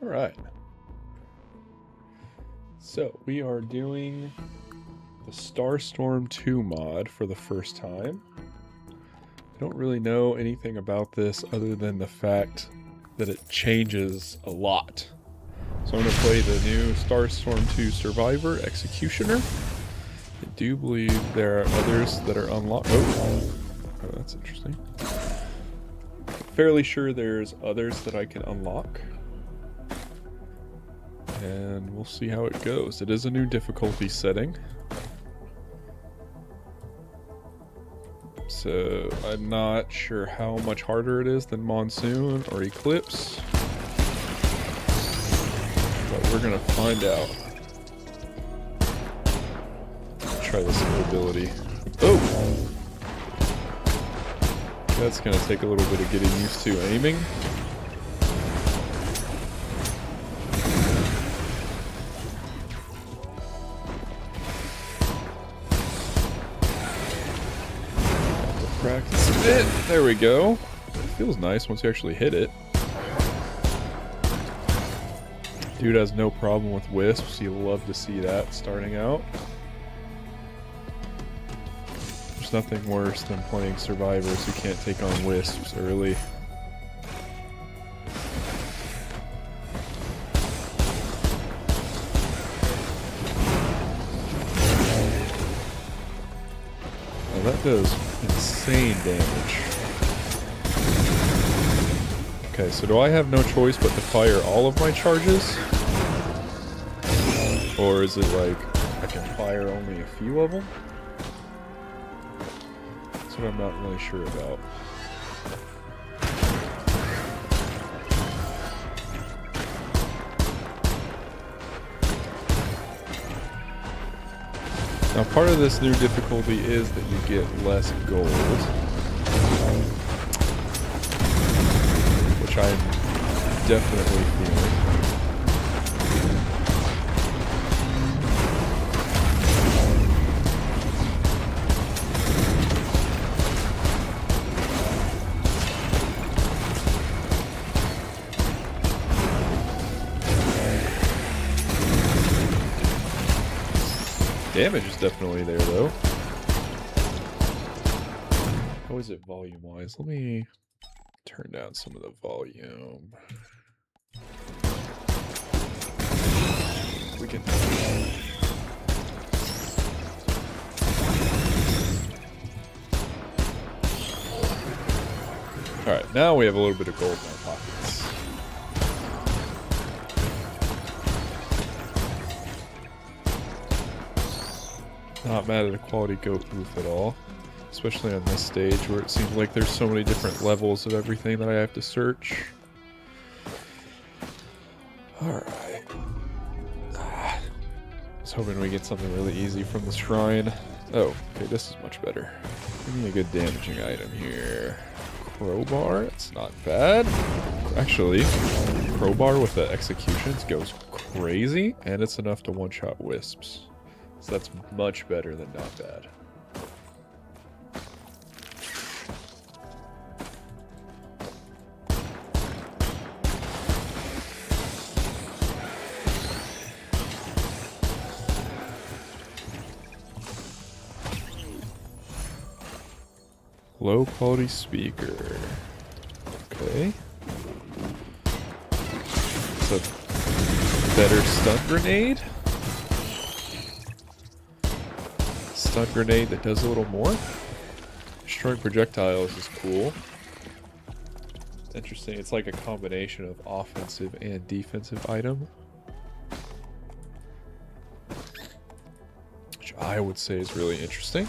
Alright. So, we are doing the Starstorm 2 mod for the first time. I don't really know anything about this other than the fact that it changes a lot. So I'm going to play the new Starstorm 2 Survivor Executioner. I do believe there are others that are unlocked. Oh, that's interesting. Fairly sure there's others that I can unlock. And we'll see how it goes. It is a new difficulty setting. So I'm not sure how much harder it is than Monsoon or Eclipse. But we're gonna find out. Try this ability. Oh! That's gonna take a little bit of getting used to aiming. Practice a bit. There we go. It feels nice once you actually hit it. Dude has no problem with wisps. You love to see that starting out. There's nothing worse than playing survivors who can't take on wisps early. Now that does insane damage. Okay, so do I have no choice but to fire all of my charges? Or is it like I can fire only a few of them? That's what I'm not really sure about. Now part of this new difficulty is that you get less gold. Which I'm definitely feeling. Damage is definitely there, though. How is it volume-wise? Let me turn down some of the volume. We can... Alright, now we have a little bit of gold in our pockets. Not mad at a quality goat roof at all. Especially on this stage where it seems like there's so many different levels of everything that I have to search. Alright. I was hoping we get something really easy from the shrine. Oh, okay, this is much better. Give me a good damaging item here. Crowbar, it's not bad. Actually, crowbar with the executions goes crazy, and it's enough to one-shot wisps. So that's much better than not bad. Low quality speaker. Okay. It's a better stun grenade. Stun grenade that does a little more. Destroying projectiles is cool. Interesting. It's like a combination of offensive and defensive item. Which I would say is really interesting.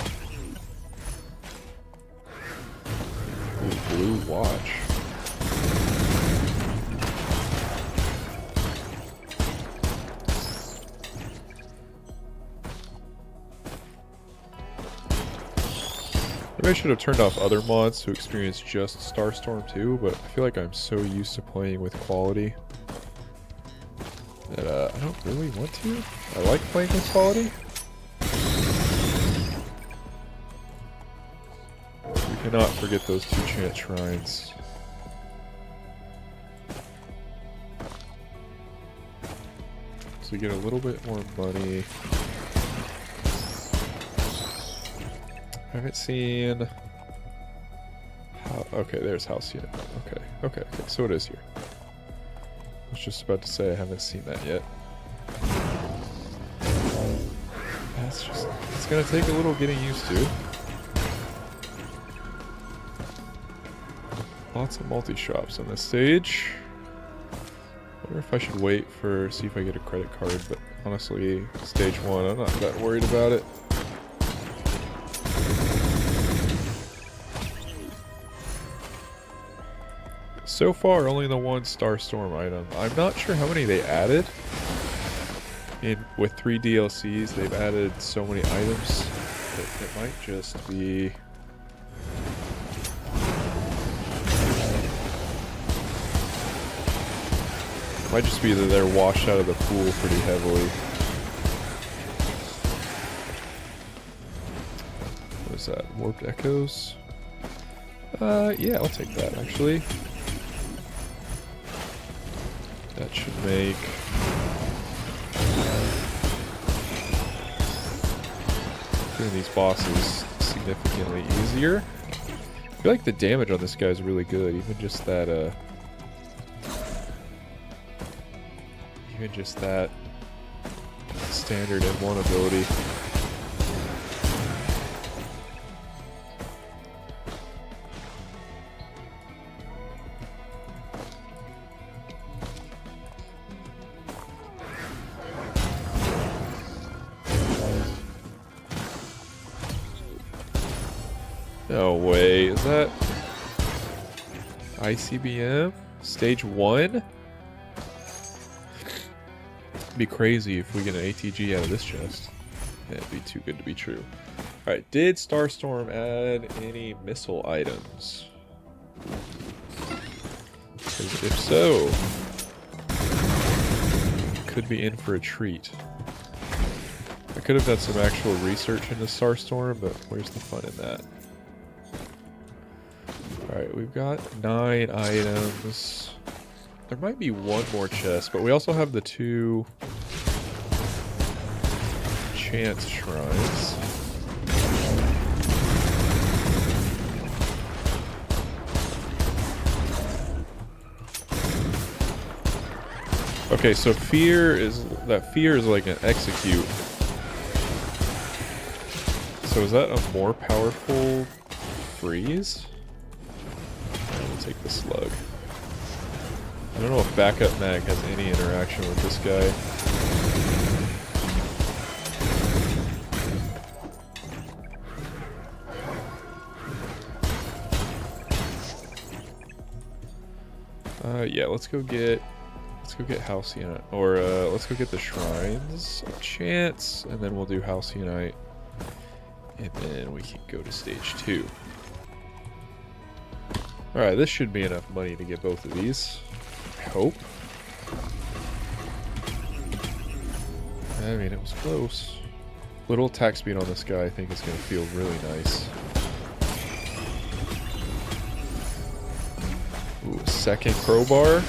Blue watch. Maybe I should have turned off other mods to experience just Starstorm 2, but I feel like I'm so used to playing with quality that I don't really want to. I like playing with quality. Cannot forget those 2 chant shrines. So we get a little bit more money. I haven't seen... How, okay, there's Halcyon. Okay, so it is here. I was just about to say I haven't seen that yet. It's gonna take a little getting used to. Lots of multi-shops on this stage. Wonder if I should wait for, see if I get a credit card, but honestly, stage 1, I'm not that worried about it. So far, only the one Starstorm item. I'm not sure how many they added. With 3 DLCs, they've added so many items that it might just be... It might just be that they're washed out of the pool pretty heavily. What is that? Warped Echoes? Yeah, I'll take that, actually. That should make... doing these bosses significantly easier. I feel like the damage on this guy is really good, even just that, standard M1 ability. No way, is that ICBM? Stage 1? It'd be crazy if we get an ATG out of this chest. It'd be too good to be true. Alright, did Starstorm add any missile items? Because if so, could be in for a treat. I could have done some actual research into Starstorm, but where's the fun in that? Alright, we've got 9 items. There might be one more chest, but we also have the 2 chance shrines. Okay, so fear is like an execute. So is that a more powerful freeze? We'll take the slug. I don't know if backup mag has any interaction with this guy. Yeah, let's go get Halcyon, or let's go get the shrines chance, and then we'll do Halcyonite, and then we can go to stage 2. Alright, this should be enough money to get both of these. I hope. I mean, it was close. Little attack speed on this guy, I think, is going to feel really nice. Ooh, a second crowbar.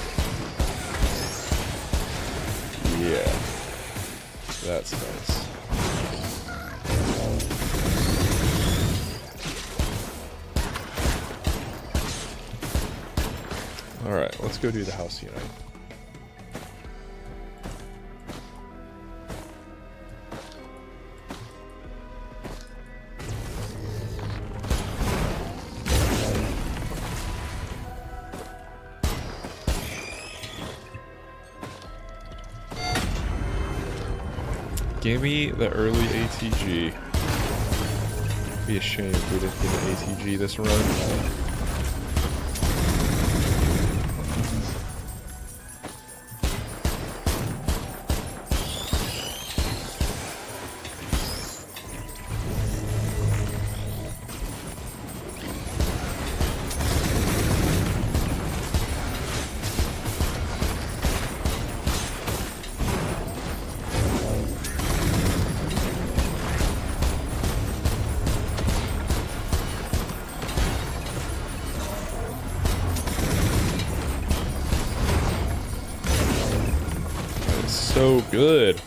Yeah. That's nice. Alright, let's go do the Halcyon. Give me the early ATG. It'd be a shame if we didn't get an ATG this run. is so good.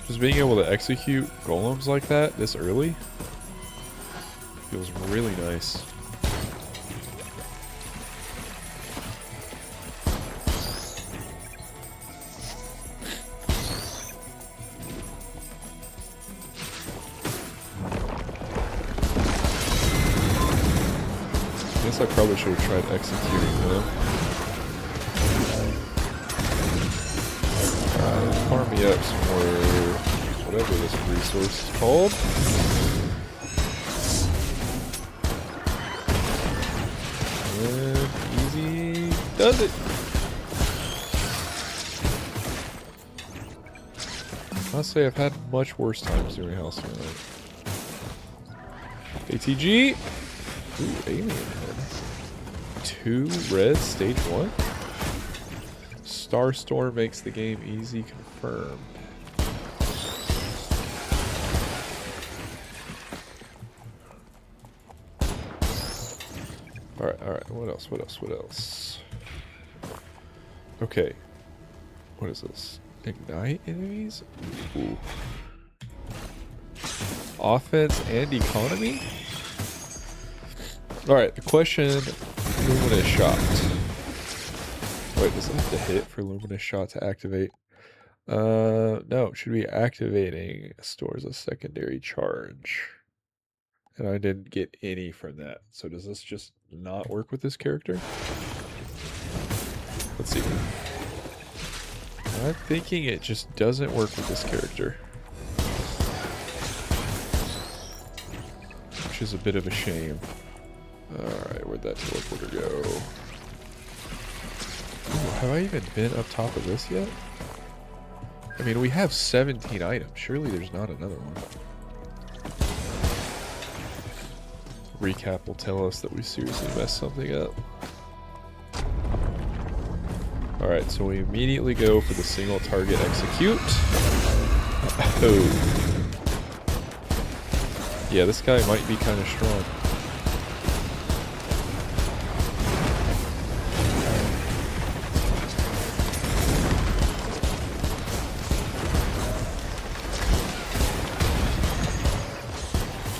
Just being able to execute golems like that this early feels really nice. I guess I probably should have tried executing them. Farm me up some more, whatever this resource is called. And easy does it. I'll say I've had much worse times doing House of Night. ATG. Ooh, alien head. 2 red, stage 1. Starstorm makes the game easy, confirmed. Alright, what else? Okay. What is this? Ignite enemies? Ooh. Offense and economy? Alright, the question, Luminous Shot. Wait, does it have to hit for Luminous Shot to activate? No, it should be activating stores a secondary charge. And I didn't get any from that. So does this just not work with this character? Let's see. I'm thinking it just doesn't work with this character. Which is a bit of a shame. Alright, where'd that teleporter go? Ooh, have I even been up top of this yet? I mean, we have 17 items. Surely there's not another one. Recap will tell us that we seriously messed something up. Alright, so we immediately go for the single target execute. Oh. Yeah, this guy might be kind of strong.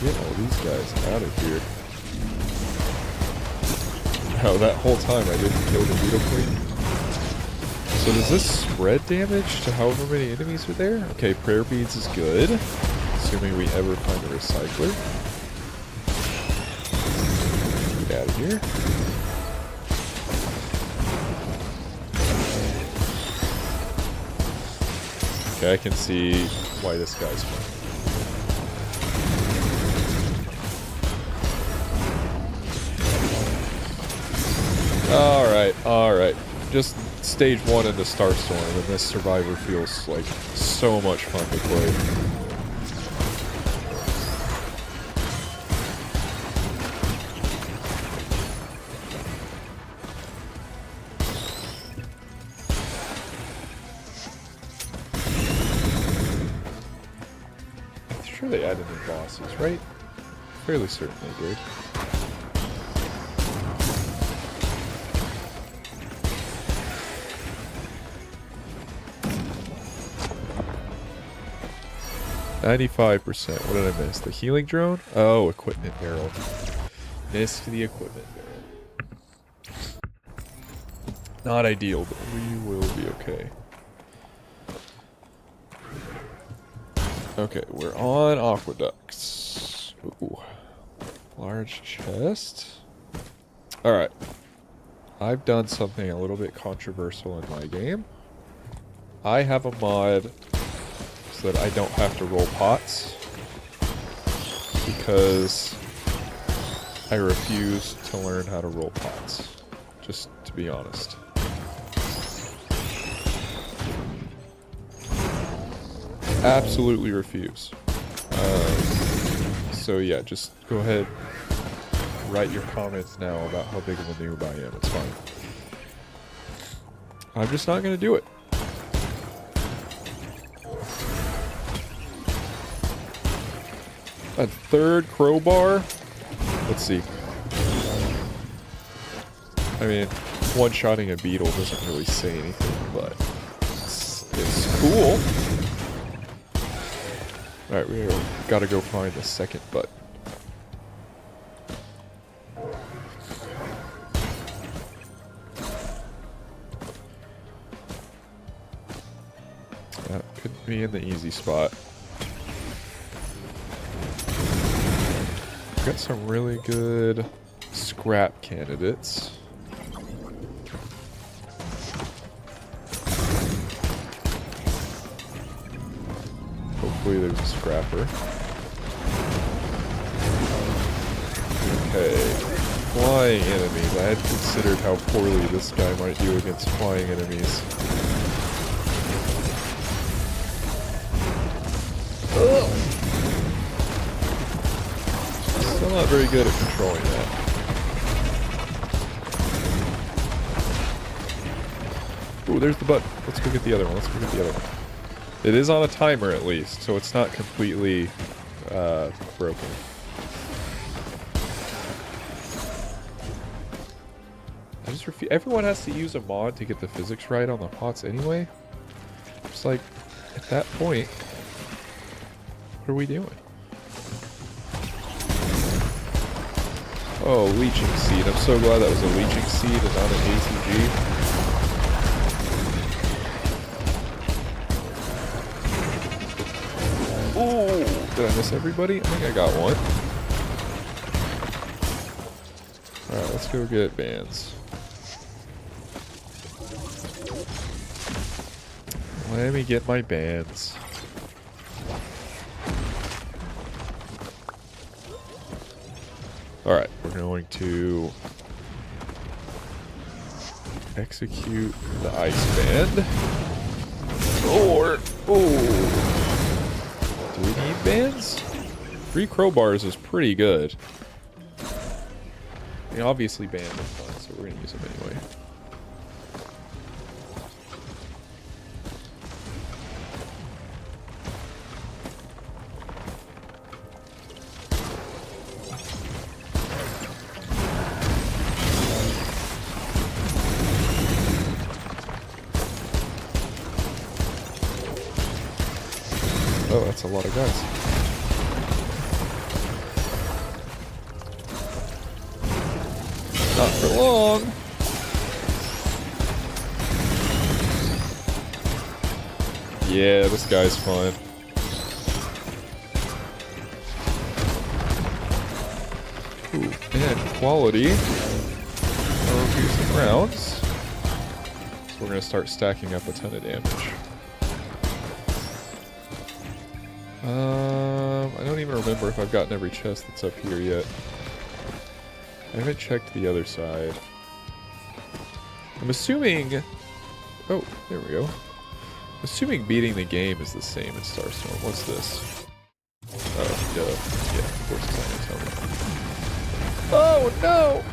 Get all these guys out of here. Oh, that whole time I didn't kill the Beetle Queen. So does this spread damage to however many enemies are there? Okay, prayer beads is good. Assuming we ever find a recycler. Get out of here. Okay, I can see why this guy's fun. Alright. Just stage 1 into Starstorm, and this Survivor feels like so much fun to play. I'm sure they added new bosses, right? Fairly certain they did. %. What did I miss? The healing drone? Oh, equipment barrel. Missed the equipment barrel. Not ideal, but we will be okay. Okay, we're on aqueducts. Ooh. Large chest. Alright. I've done something a little bit controversial in my game. I have a mod so that I don't have to roll pots, because I refuse to learn how to roll pots, just to be honest. Absolutely refuse. So yeah, just go ahead, write your comments now about how big of a noob I am, it's fine. I'm just not going to do it. A third crowbar? Let's see. I mean, one-shotting a beetle doesn't really say anything, but is cool. Alright, we gotta go find the second button. That could be in the easy spot. Got some really good scrap candidates. Hopefully there's a scrapper. Okay. Flying enemies. I had considered how poorly this guy might do against flying enemies. Ugh. Still not very good at controlling that. Ooh, there's the button. Let's go get the other one. Let's go get the other one. It is on a timer at least, so it's not completely broken. I just refuse. Everyone has to use a mod to get the physics right on the pots anyway. It's like, at that point, what are we doing? Oh, leeching seed. I'm so glad that was a leeching seed and not an ATG. Ooh, did I miss everybody? I think I got one. Alright, let's go get bands. Let me get my bands. Alright, we're going to execute the ice band. Or, ooh. Do we need bands? 3 crowbars is pretty good. I mean, obviously band is fun, so we're gonna use them anyway. Oh, that's a lot of guys. Not for long. Yeah, this guy's fun. Ooh, and quality. I'll use some rounds. So we're gonna start stacking up a ton of damage. I don't even remember if I've gotten every chest that's up here yet. I haven't checked the other side. I'm assuming... Oh, there we go. I'm assuming beating the game is the same in Starstorm. What's this? Oh, duh. Yeah, of course it's not gonna tell me. Oh, no!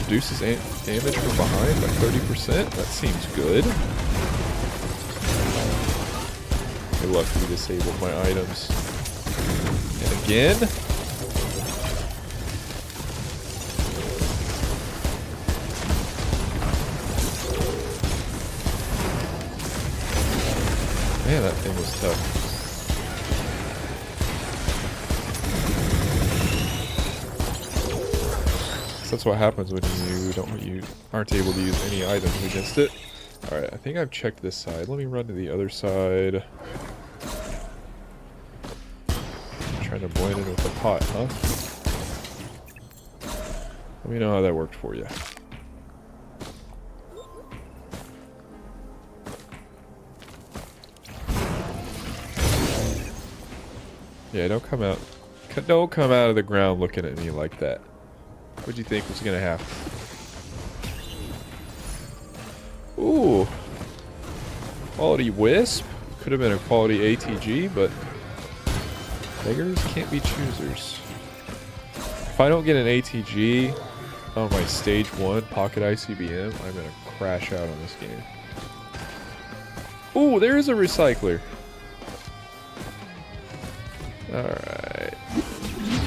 Reduces damage from behind by 30%? That seems good. I luckily disabled my items. And again. Man, that thing was tough. So that's what happens when you aren't able to use any items against it. Alright, I think I've checked this side. Let me run to the other side. Trying to blend in with the pot, huh? Let me know how that worked for you. Yeah, don't come out of the ground looking at me like that. What'd you think was gonna happen? Ooh. Quality Wisp. Could have been a quality ATG, but beggars can't be choosers. If I don't get an ATG on my stage 1 pocket ICBM, I'm gonna crash out on this game. Ooh, there is a recycler. Alright.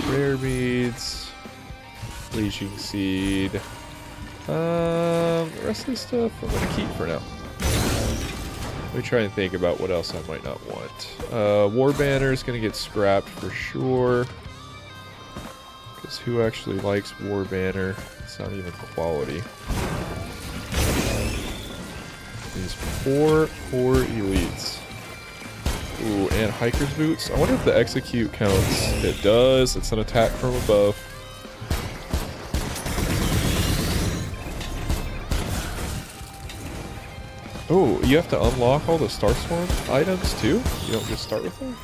Rare beads. Leeching seed. The rest of the stuff I'm gonna keep for now. Let me try and think about what else I might not want. War Banner is going to get scrapped for sure. Because who actually likes War Banner? It's not even quality. These poor elites. Ooh, and Hiker's Boots. I wonder if the execute counts. It does. It's an attack from above. Oh, you have to unlock all the Starstorm items too? You don't just start with them?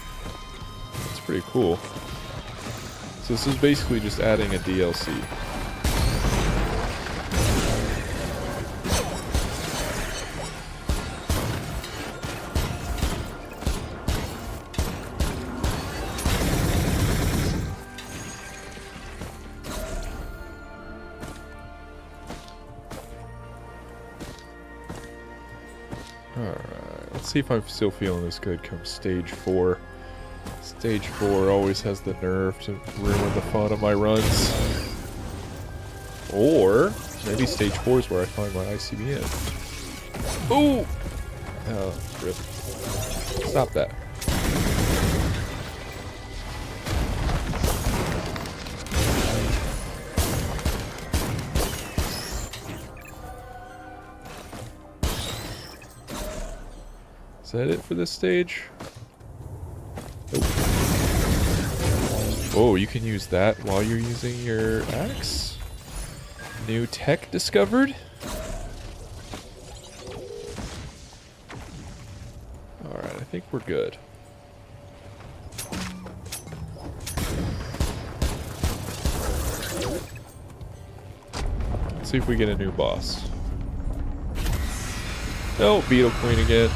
That's pretty cool. So this is basically just adding a DLC. Alright, let's see if I'm still feeling this good come stage 4. Stage 4 always has the nerve to ruin the fun of my runs. Or maybe stage 4 is where I find my ICBM. Ooh! Oh, rip. Stop that. Is that it for this stage? Nope. Oh, you can use that while you're using your axe? New tech discovered? Alright, I think we're good. Let's see if we get a new boss. No, Beetle Queen again.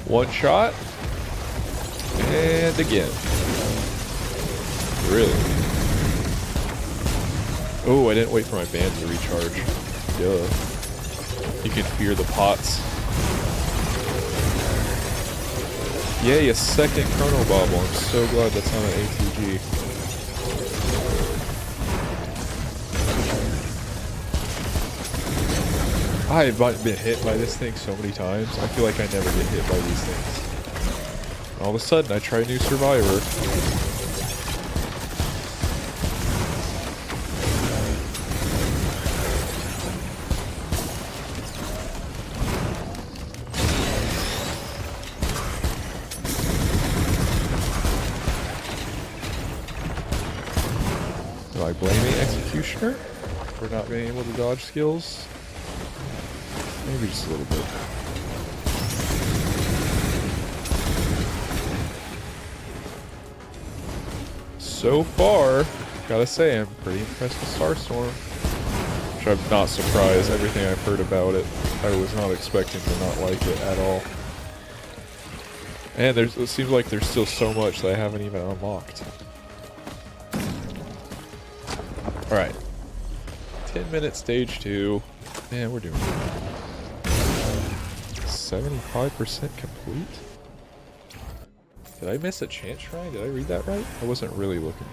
One shot. And again. Really? Oh, I didn't wait for my band to recharge. Duh. You can fear the pots. Yay, a second Chrono Bobble. I'm so glad that's on an ATG. I've been hit by this thing so many times. I feel like I never get hit by these things. All of a sudden, I try New Survivor. Do I blame the Executioner for not being able to dodge skills? Maybe just a little bit. So far, gotta say, I'm pretty impressed with Starstorm. Which I'm not surprised. Everything I've heard about it, I was not expecting to not like it at all. And it seems like there's still so much that I haven't even unlocked. Alright. 10-minute stage 2. Man, we're doing good. 75% complete? Did I miss a chance shrine? Did I read that right? I wasn't really looking.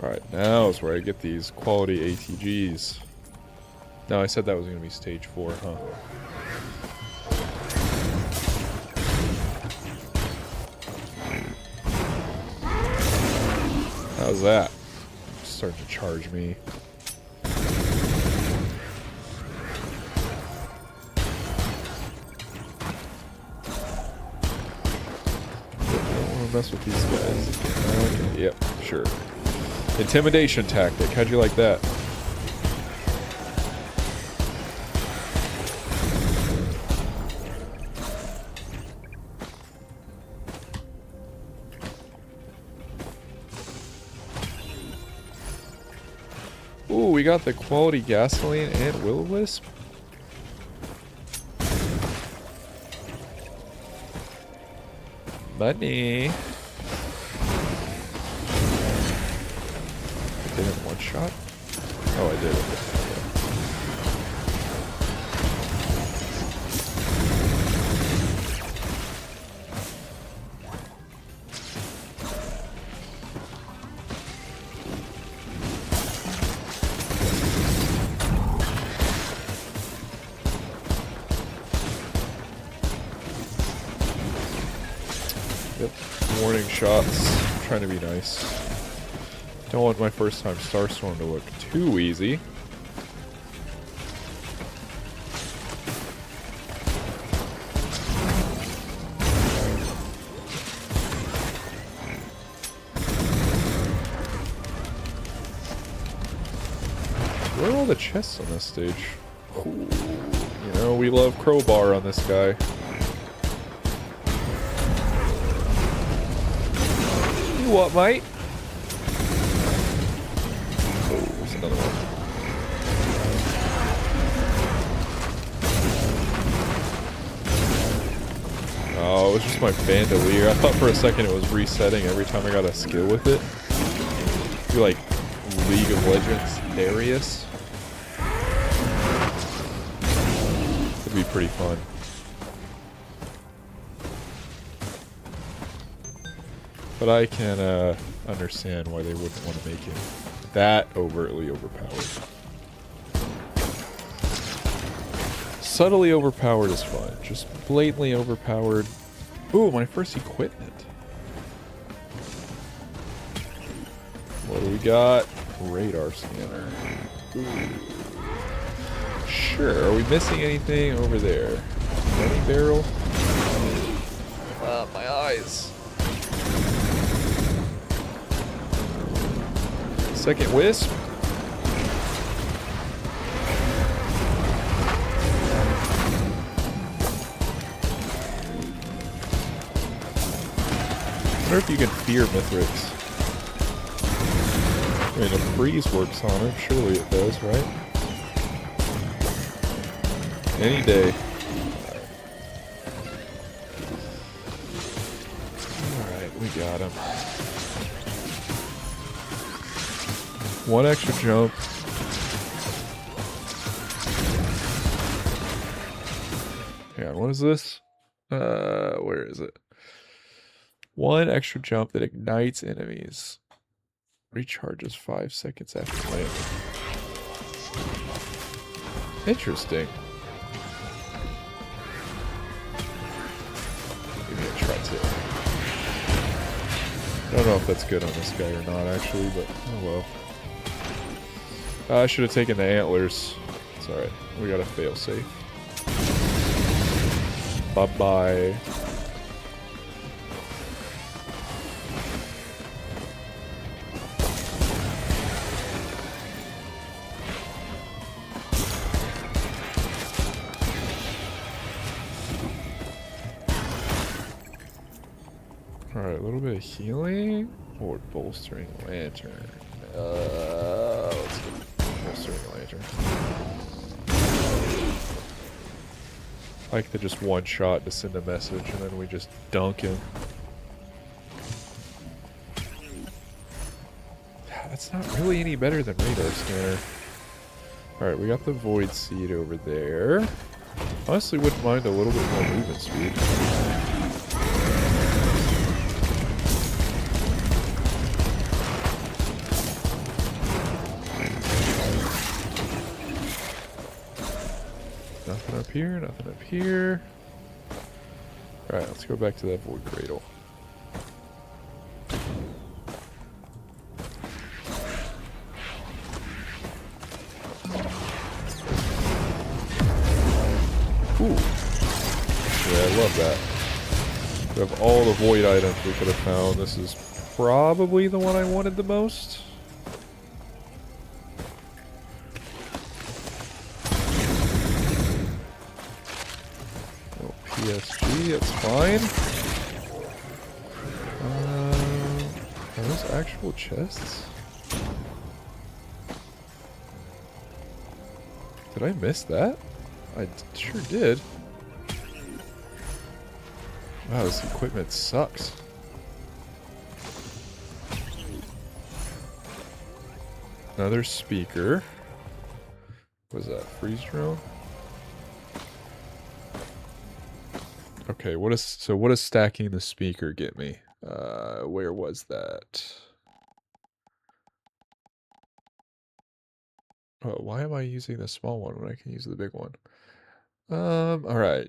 Alright, now is where I get these quality ATGs. No, I said that was going to be stage 4, huh? How's that? It's starting to charge me. Don't want to mess with these guys. Okay, yep, sure. Intimidation tactic. How'd you like that? Ooh, we got the quality gasoline and will-o-wisp. Money. Didn't one shot. Oh, I did. Yep, warning shots. I'm trying to be nice. Don't want my first time Starstorm to look too easy. Where are all the chests on this stage? Ooh, you know, we love crowbar on this guy. You what, mate? Oh, there's another one. Oh, it was just my bandolier. I thought for a second it was resetting every time I got a skill with it. You're like League of Legends Darius. It'd be pretty fun. But I can understand why they wouldn't want to make it that overtly overpowered. Subtly overpowered is fine. Just blatantly overpowered. Ooh, my first equipment. What do we got? Radar scanner. Ooh. Sure. Are we missing anything over there? Any barrel? My eyes. Second wisp. I wonder if you can fear Mithrix. I mean, if freeze works on him, surely it does, right? Any day. Alright, we got him. One extra jump. Hang on, what is this? Where is it? One extra jump that ignites enemies. Recharges 5 seconds after landing. Interesting. Maybe I'll try to. I don't know if that's good on this guy or not, actually, but oh well. I should have taken the antlers. It's alright. We got a fail safe. Bye-bye. Alright, a little bit of healing or bolstering lantern. Let's get bolstering lantern. I like the just one shot to send a message and then we just dunk him. That's not really any better than radar scanner. Alright, we got the void seed over there. Honestly, wouldn't mind a little bit more movement speed. Nothing up here, nothing up here. Alright, let's go back to that void cradle. Ooh. Yeah, I love that. We have all the void items we could have found. This is probably the one I wanted the most. PSG, that's fine. Are those actual chests? Did I miss that? I sure did. Wow, this equipment sucks. Another speaker. Was that freeze drone? Okay, what does stacking the speaker get me? Where was that? Oh, why am I using the small one when I can use the big one? Alright.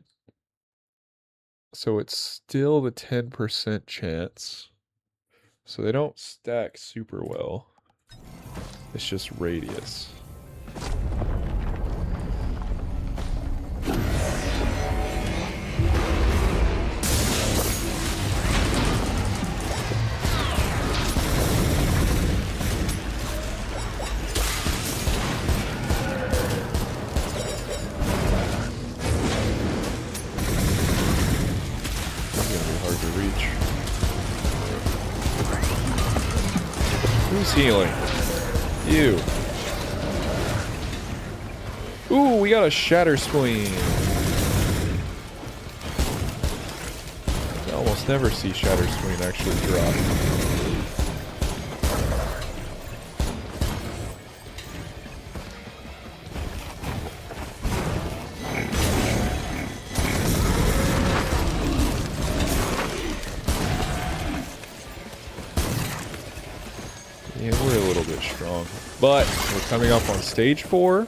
So it's still the 10% chance. So they don't stack super well. It's just radius. Who's healing? You. Ooh, we got a shatter spleen. I almost never see shatter spleen actually drop. Yeah, we're a little bit strong. But we're coming up on stage 4.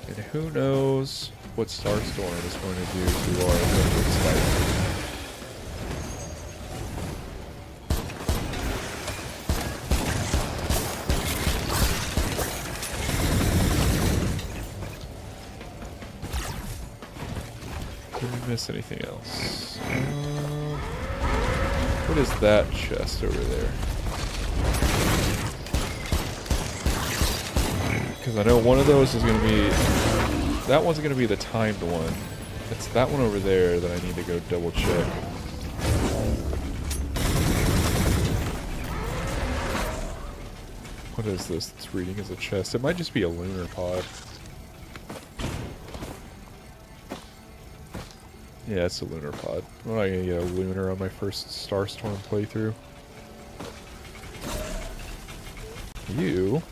And who knows what Starstorm is going to do to our liquid spike. Did we miss anything else? What is that chest over there? Because I know one of those is going to be... That one's going to be the timed one. It's that one over there that I need to go double check. What is this that's reading as a chest? It might just be a lunar pod. Yeah, it's a lunar pod. I'm not going to get a lunar on my first Starstorm playthrough. You...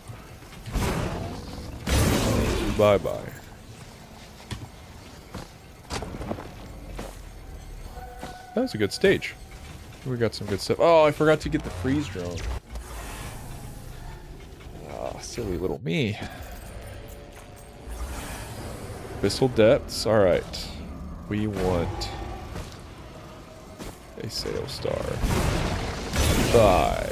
Bye-bye. That was a good stage. We got some good stuff. Oh, I forgot to get the freeze drone. Oh, silly little me. Abyssal Depths. Alright. We want a Sail Star. Bye.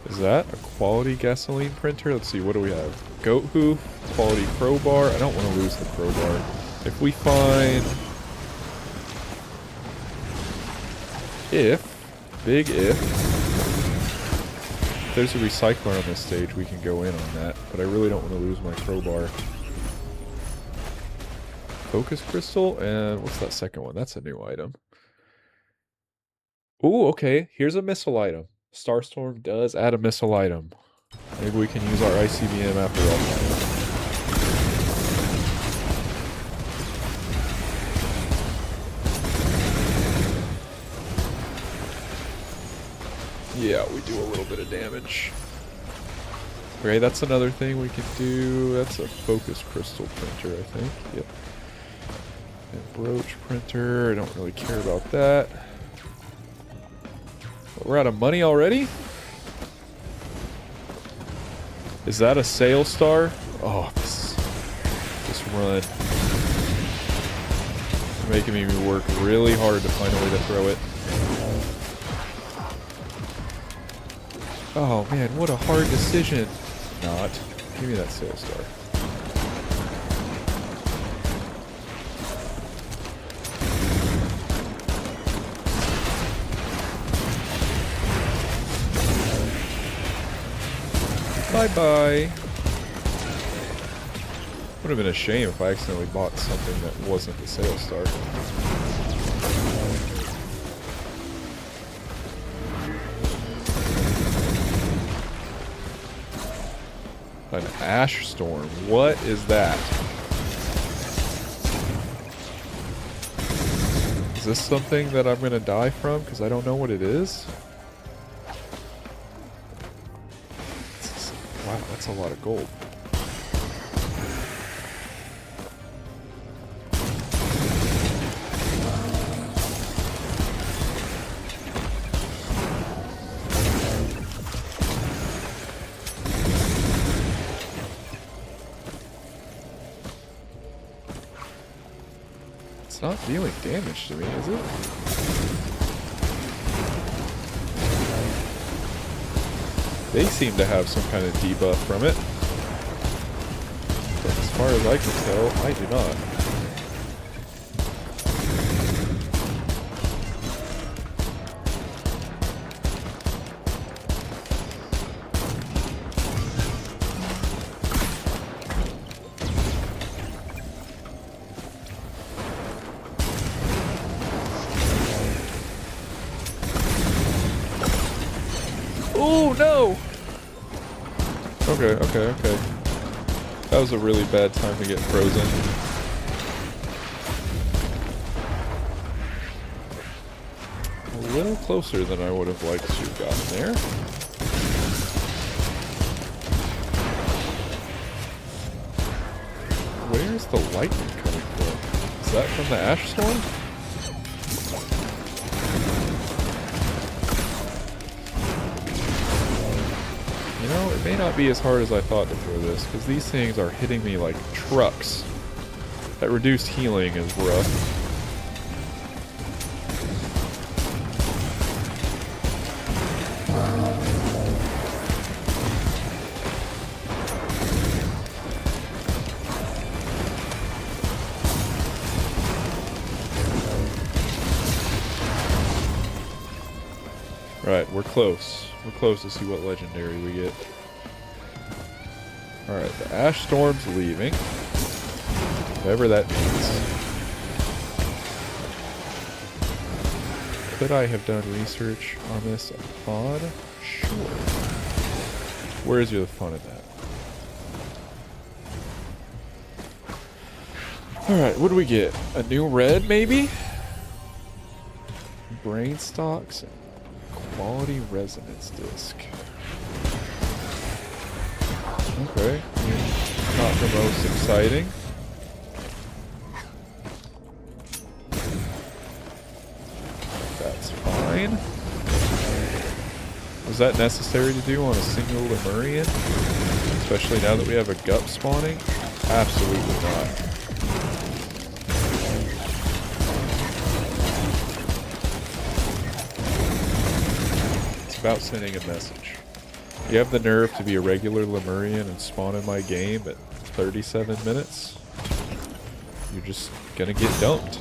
Is that a quality gasoline printer? Let's see, what do we have? Goat hoof, quality crowbar. I don't want to lose the crowbar. If we find... Big if there's a recycler on this stage, we can go in on that. But I really don't want to lose my crowbar. Focus crystal, and what's that second one? That's a new item. Ooh, okay, here's a missile item. Starstorm does add a missile item. Maybe we can use our ICBM after all. Yeah, we do a little bit of damage. Okay, that's another thing we can do. That's a focus crystal printer, I think. Yep. And brooch printer. I don't really care about that. We're out of money already? Is that a Sail Star? Oh, this run is making me work really hard to find a way to throw it. Oh man, what a hard decision. Not. Give me that Sail Star. Bye-bye. Would have been a shame if I accidentally bought something that wasn't the Sail Star. An ash storm. What is that? Is this something that I'm gonna die from? Because I don't know what it is. Wow, that's a lot of gold. It's not dealing damage to me, is it? They seem to have some kind of debuff from it. But as far as I can tell, I do not. Oh no! Okay. That was a really bad time to get frozen. A little closer than I would have liked to have gotten there. Where's the lightning coming from? Is that from the ash storm? You know, it may not be as hard as I thought to throw this, because these things are hitting me like trucks. That reduced healing is rough. Alright, we're close. We're close to see what legendary we get. Alright, the Ash Storm's leaving. Whatever that means. Could I have done research on this mod? Sure. Where's the fun in that? Alright, what do we get? A new red, maybe? Brain stocks. Quality resonance disc. Okay, not the most exciting. That's fine. Was that necessary to do on a single Lemurian? Especially now that we have a gut spawning? Absolutely not. About sending a message. You have the nerve to be a regular Lemurian and spawn in my game at 37 minutes? You're just gonna get dumped.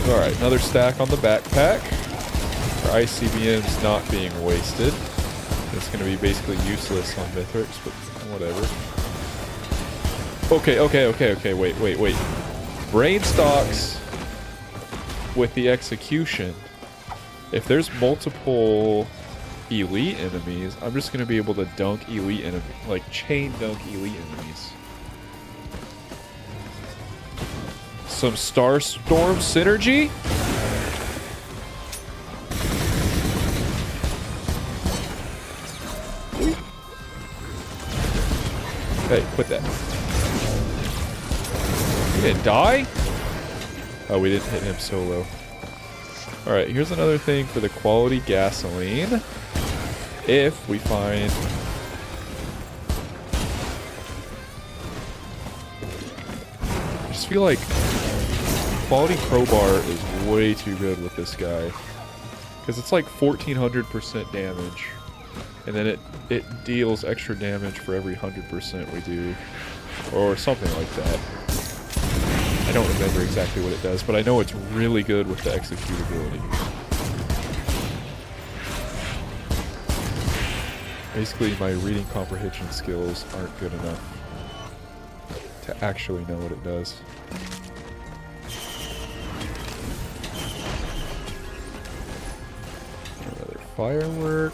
Alright, another stack on the backpack. Our ICBM's not being wasted. It's gonna be basically useless on Mithrix, but whatever. Okay, wait. Brain stocks with the execution. If there's multiple elite enemies, I'm just going to be able to dunk elite enemies, like chain dunk elite enemies. Some Starstorm synergy? Hey, quit that. You didn't die? Oh, we didn't hit him solo. Alright, here's another thing for the quality gasoline. If we find... I just feel like quality crowbar is way too good with this guy. Because it's like 1400% damage. And then it deals extra damage for every 100% we do. Or something like that. I don't remember exactly what it does, but I know it's really good with the executability. Basically, my reading comprehension skills aren't good enough to actually know what it does. Another firework.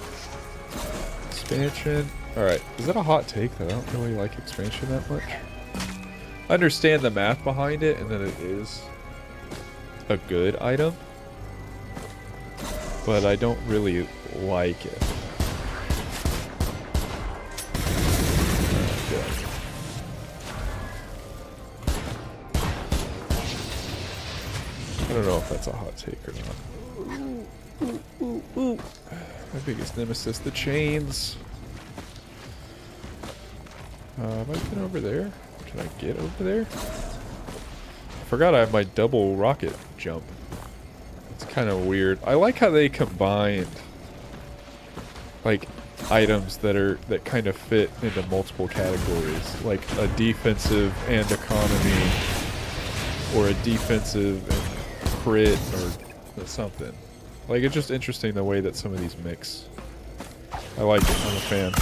Expansion. Alright, is that a hot take that I don't really like expansion that much? I understand the math behind it and that it is a good item, but I don't really like it. I don't know if that's a hot take or not. My biggest nemesis, the chains. Have I been over there? Can I get over there? I forgot I have my double rocket jump. It's kind of weird. I like how they combined like items that kind of fit into multiple categories, like a defensive and economy, or a defensive and crit, or something. Like, it's just interesting the way that some of these mix. I like it. I'm a fan.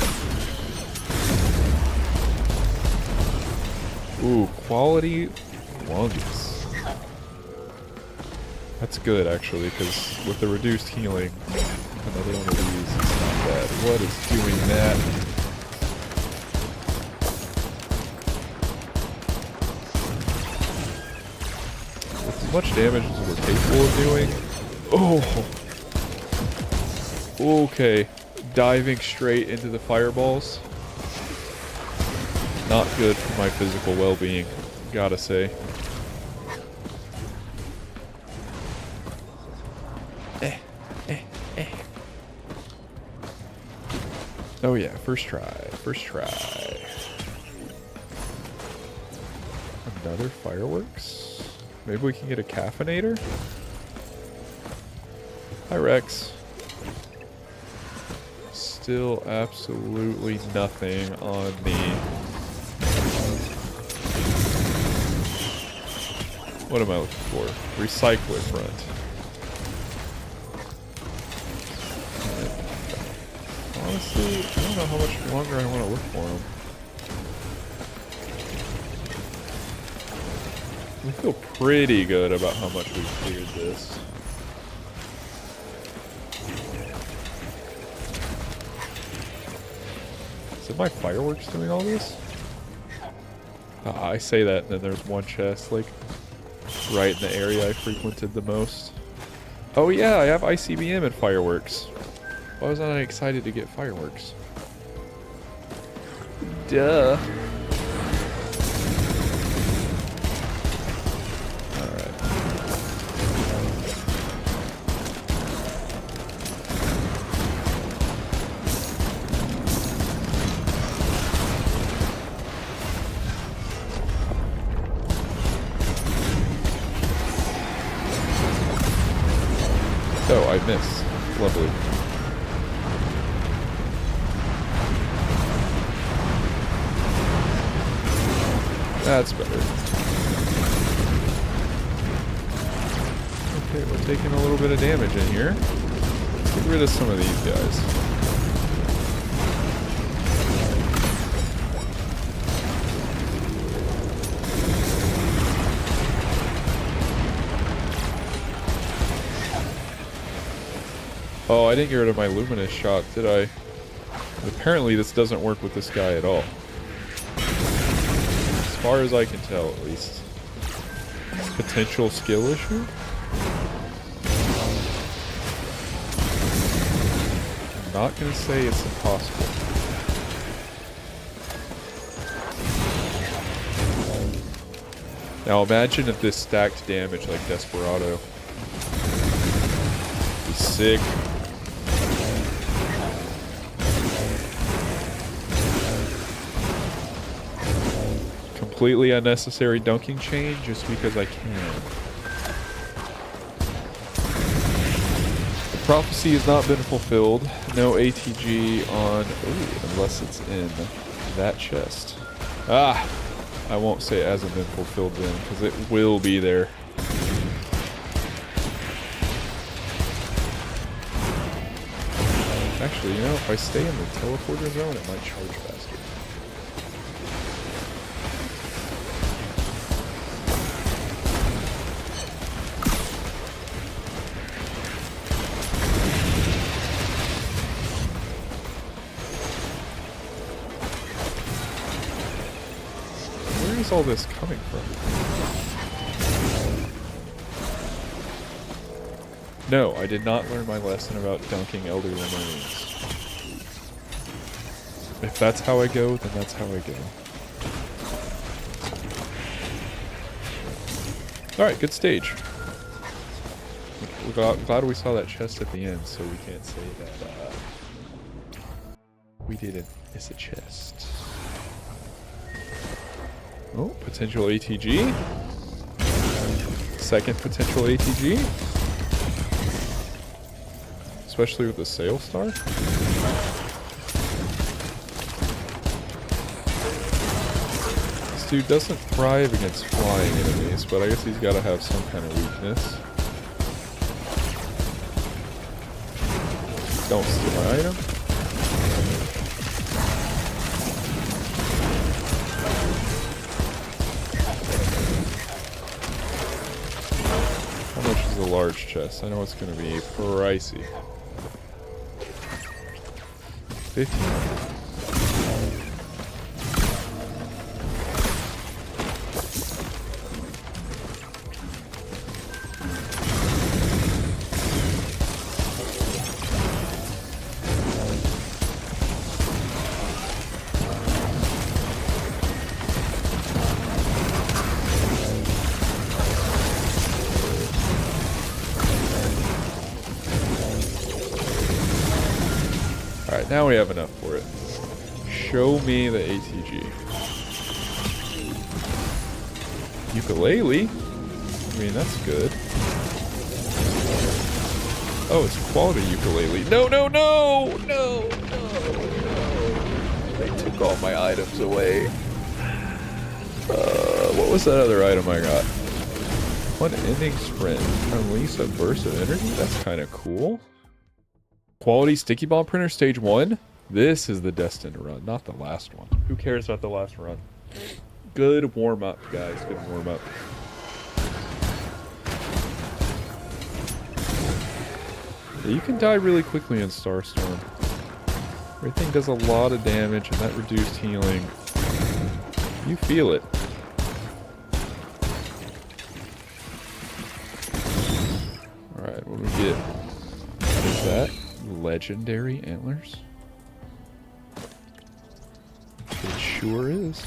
Ooh, quality lungus. That's good, actually, because with the reduced healing, another one of these is not bad. What is doing that? With as much damage as we're capable of doing. Oh! Okay. Diving straight into the fireballs. Not good for my physical well-being, gotta say. Oh yeah, first try, first try. Another fireworks? Maybe we can get a caffeinator? Hi Rex. Still absolutely nothing on the... What am I looking for? Recycler front. Honestly, I don't know how much longer I want to look for him. I feel pretty good about how much we've cleared this. Is it my fireworks doing all this? I say that, and then there's one chest, like, right in the area I frequented the most. Oh yeah, I have ICBM and fireworks. Why was I excited to get fireworks? Duh. Alright. Oh, I missed. Lovely. That's better. Okay, we're taking a little bit of damage in here. Let's get rid of some of these guys. Oh, I didn't get rid of my luminous shot, did I? Apparently this doesn't work with this guy at all. As far as I can tell, at least. Potential skill issue? I'm not gonna say it's impossible. Now imagine if this stacked damage like Desperado. Be sick. Completely unnecessary dunking chain just because I can. The prophecy has not been fulfilled. No ATG on... Ooh, unless it's in that chest. Ah! I won't say it hasn't been fulfilled then, because it will be there. Actually, you know, if I stay in the teleporter zone, it might charge faster. is all this coming from? No, I did not learn my lesson about dunking elderly marines. If that's how I go, then that's how I go. Alright, good stage. We're glad we saw that chest at the end, so we can't say that we didn't miss a chest. Oh, potential ATG. Second potential ATG. Especially with the Sail Star. This dude doesn't thrive against flying enemies, but I guess he's got to have some kind of weakness. Don't steal my item. How much is a large chest? I know it's going to be pricey. 15. Alright, now we have enough for it. Show me the ATG. Ukulele? I mean, that's good. Oh, it's quality ukulele. No, no, no! No, no, no. They took all my items away. What was that other item I got? Unending sprint. Unleash a burst of energy? That's kind of cool. Quality sticky bomb printer stage 1. This is the destined run, not the last one. Who cares about the last run? Good warm up, guys. Good warm up. Yeah, you can die really quickly in Starstorm. Everything does a lot of damage, and that reduced healing. You feel it. Alright, what do we get? What is that? Legendary antlers? It sure is.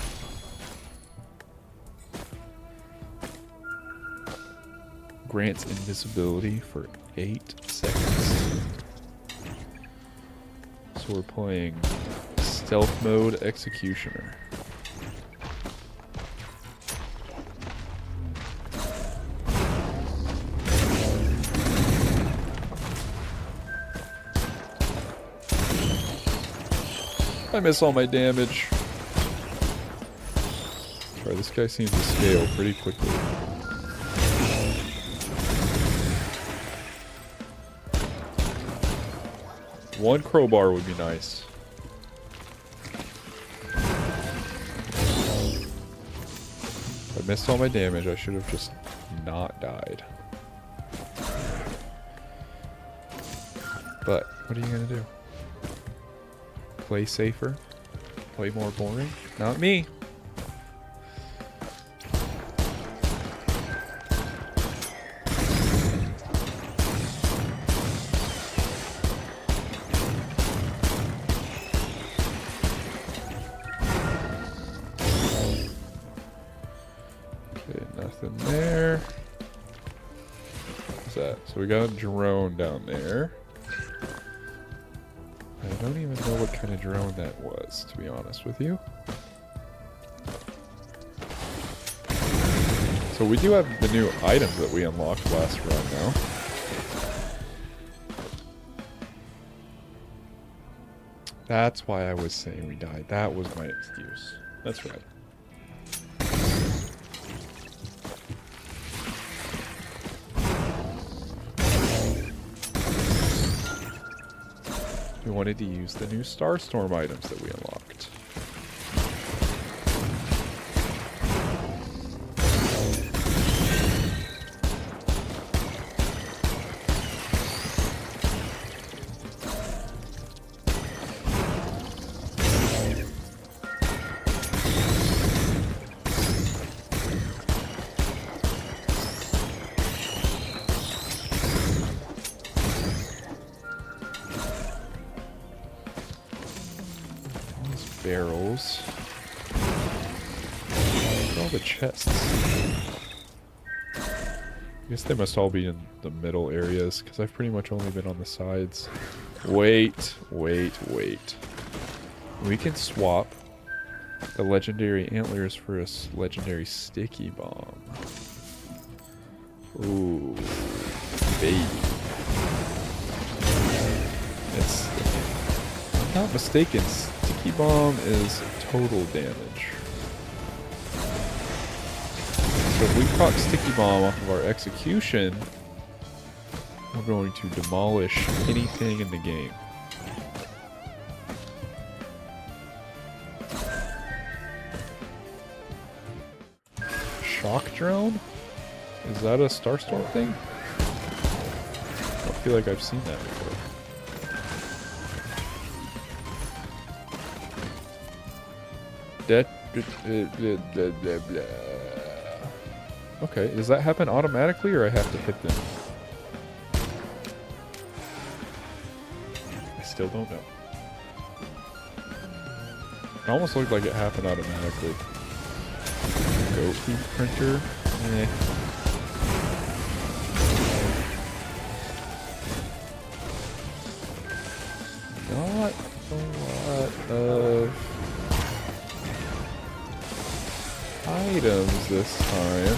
Grants invisibility for 8 seconds. So we're playing stealth mode executioner. I miss all my damage. Alright, this guy seems to scale pretty quickly. One crowbar would be nice. I missed all my damage. I should have just not died. But, what are you gonna do? Play safer? Play more boring? Not me! Okay, nothing there. What's that? So we got a drone down there. I don't even know what kind of drone that was, to be honest with you. So we do have the new items that we unlocked last run now. That's why I was saying we died. That was my excuse. That's right. We wanted to use the new Starstorm items that we unlocked. barrels. Look at all the chests. I guess they must all be in the middle areas, because I've pretty much only been on the sides. Wait. We can swap the legendary antlers for a legendary sticky bomb. Ooh, baby. If I'm not mistaken, sticky bomb is total damage. So if we proc sticky bomb off of our execution, we're going to demolish anything in the game. Shock drone? Is that a Starstorm thing? I don't feel like I've seen that before. Okay, does that happen automatically or I have to hit them? I still don't know. It almost looked like it happened automatically. Go heat printer. Eh. Not a lot of items this time.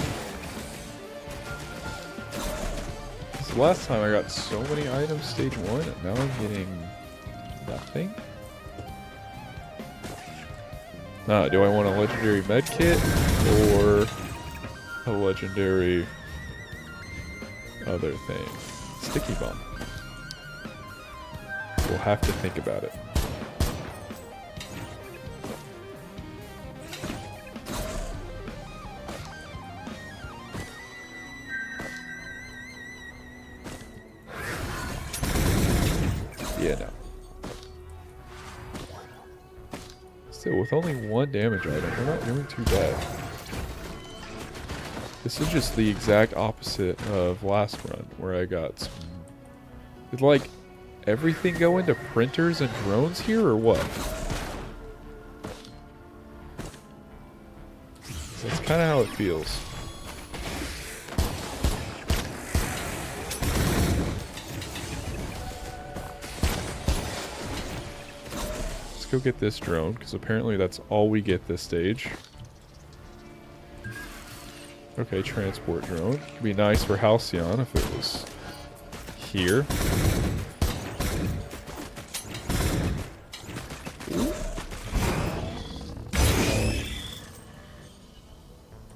This last time I got so many items stage 1 and now I'm getting nothing. Do I want a legendary medkit or a legendary other thing? Sticky bomb. We'll have to think about it. Yeah, no. Still, with only 1 damage item, we're not doing too bad. This is just the exact opposite of last run, where I got some... Did, like, everything go into printers and drones here, or what? That's kind of how it feels. Go get this drone, because apparently that's all we get this stage. Okay, transport drone. Could be nice for Halcyon if it was here.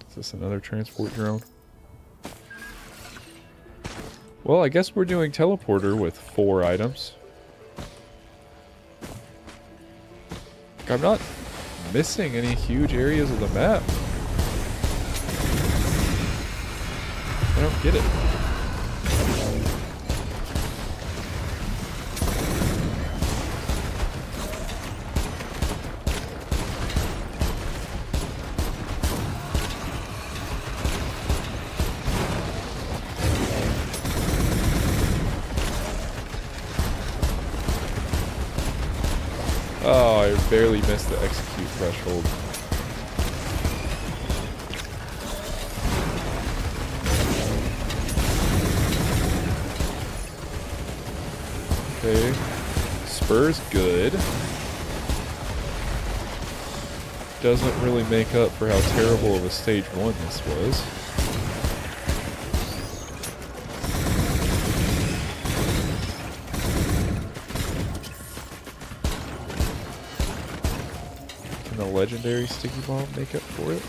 Is this another transport drone? Well, I guess we're doing teleporter with 4 items. I'm not missing any huge areas of the map. I don't get it. Oh, I barely missed the execute threshold. Okay. Spur's good. Doesn't really make up for how terrible of a stage 1 this was. Can the legendary sticky bomb make up for it?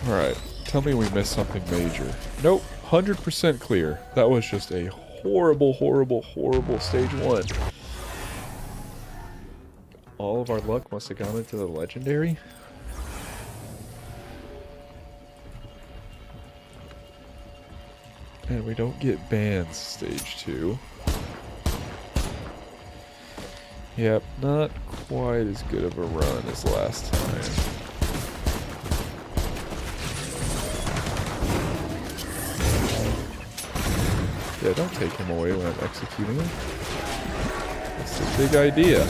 Alright, tell me we missed something major. Nope, 100% clear. That was just a horrible, horrible, horrible stage 1. all of our luck must have gone into the legendary. And we don't get bans stage 2. Yep, not quite as good of a run as last time. Yeah, don't take him away when I'm executing him. That's the big idea.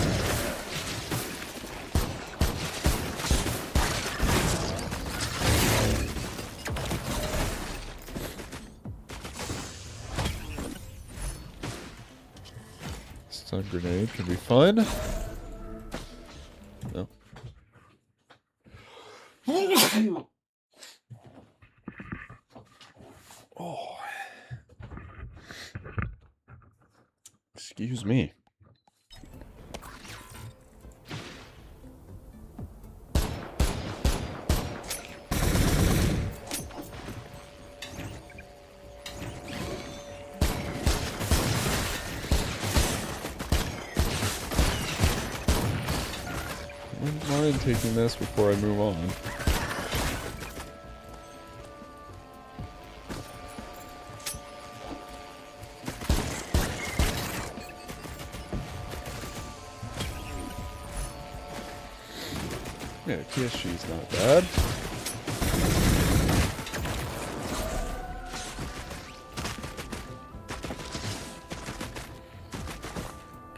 Stun grenade can be fun. No. Oh. Excuse me. I wouldn't mind taking this before I move on. Yeah, PSG's not bad.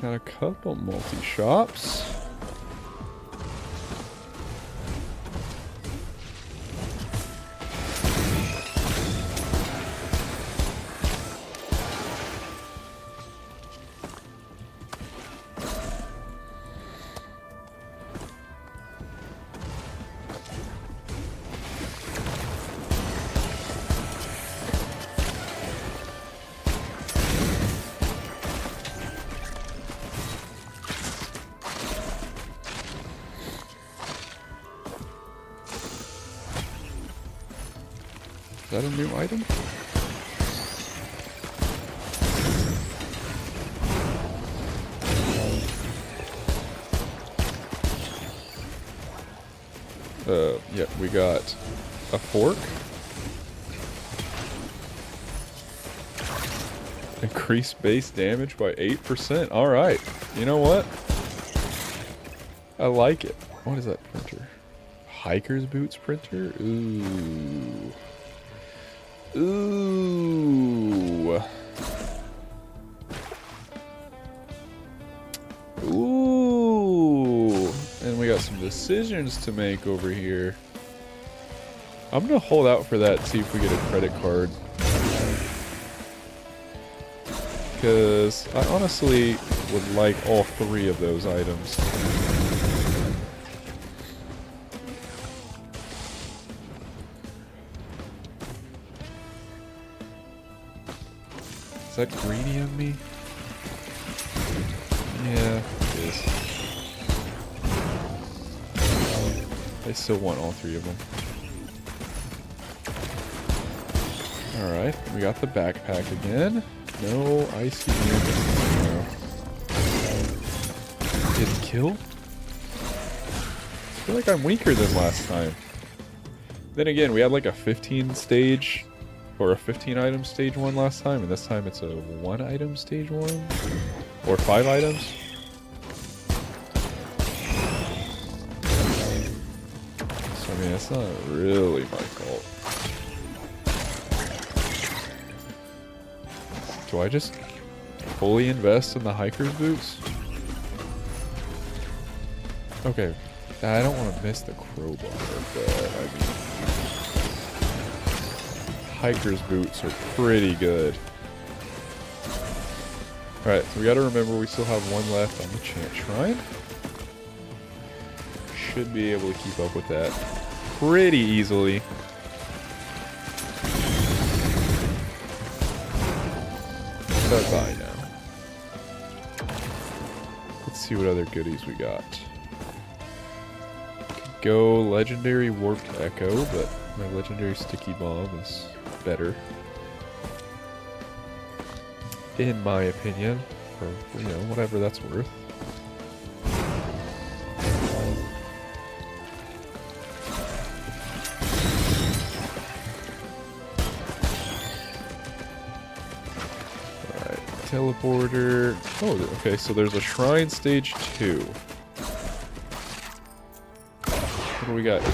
Got a couple multi-shops. Is that a new item? Yeah, we got a fork. Increase base damage by 8%. Alright. You know what? I like it. What is that printer? Hiker's boots printer? Ooh. Ooh. Ooh. And we got some decisions to make over here. I'm gonna hold out for that, see if we get a credit card. Because I honestly would like all 3 of those items. Is that greedy of me? Yeah, it is. I still want all 3 of them. Alright, we got the backpack again. No icy units. Did it kill? I feel like I'm weaker than last time. Then again, we had like a 15 stage or a 15 item stage 1 last time, and this time it's a 1 item stage 1 or 5 items. So I mean, it's not really my fault. Do I just fully invest in the hiker's boots? Okay, I don't want to miss the crowbar, but I mean, hiker's boots are pretty good. Alright, so we gotta remember we still have 1 left on the Chant Shrine. Should be able to keep up with that pretty easily. Bye now. Let's see what other goodies we got. Could go legendary warped echo, but my legendary sticky bomb is better, in my opinion, for, you know, whatever that's worth. teleporter. Oh, okay, so there's a shrine stage 2. What do we got here?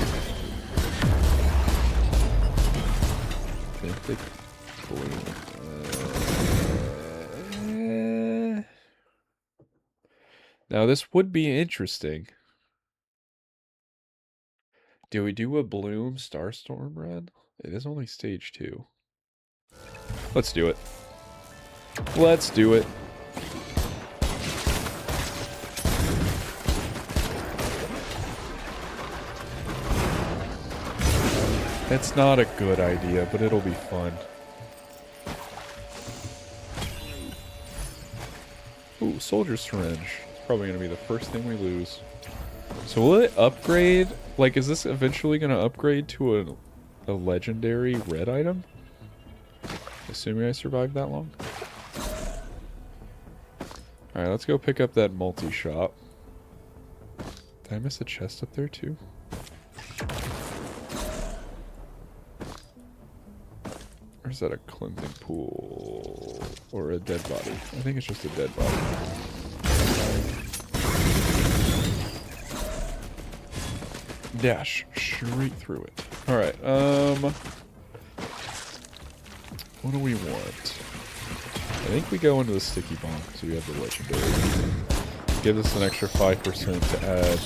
Benthic Bloom. Now this would be interesting. Do we do a Bloom Starstorm run? It is only stage 2. Let's do it. Let's do it. It's not a good idea, but it'll be fun. Ooh, Soldier Syringe. It's probably going to be the first thing we lose. So will it upgrade? Like, is this eventually going to upgrade to a legendary red item? Assuming I survived that long. Alright, let's go pick up that multi-shop. Did I miss a chest up there too? Or is that a cleansing pool? Or a dead body? I think it's just a dead body. Dash straight through it. Alright, what do we want? I think we go into the sticky bomb because we have the legendary. Gives us an extra 5% to add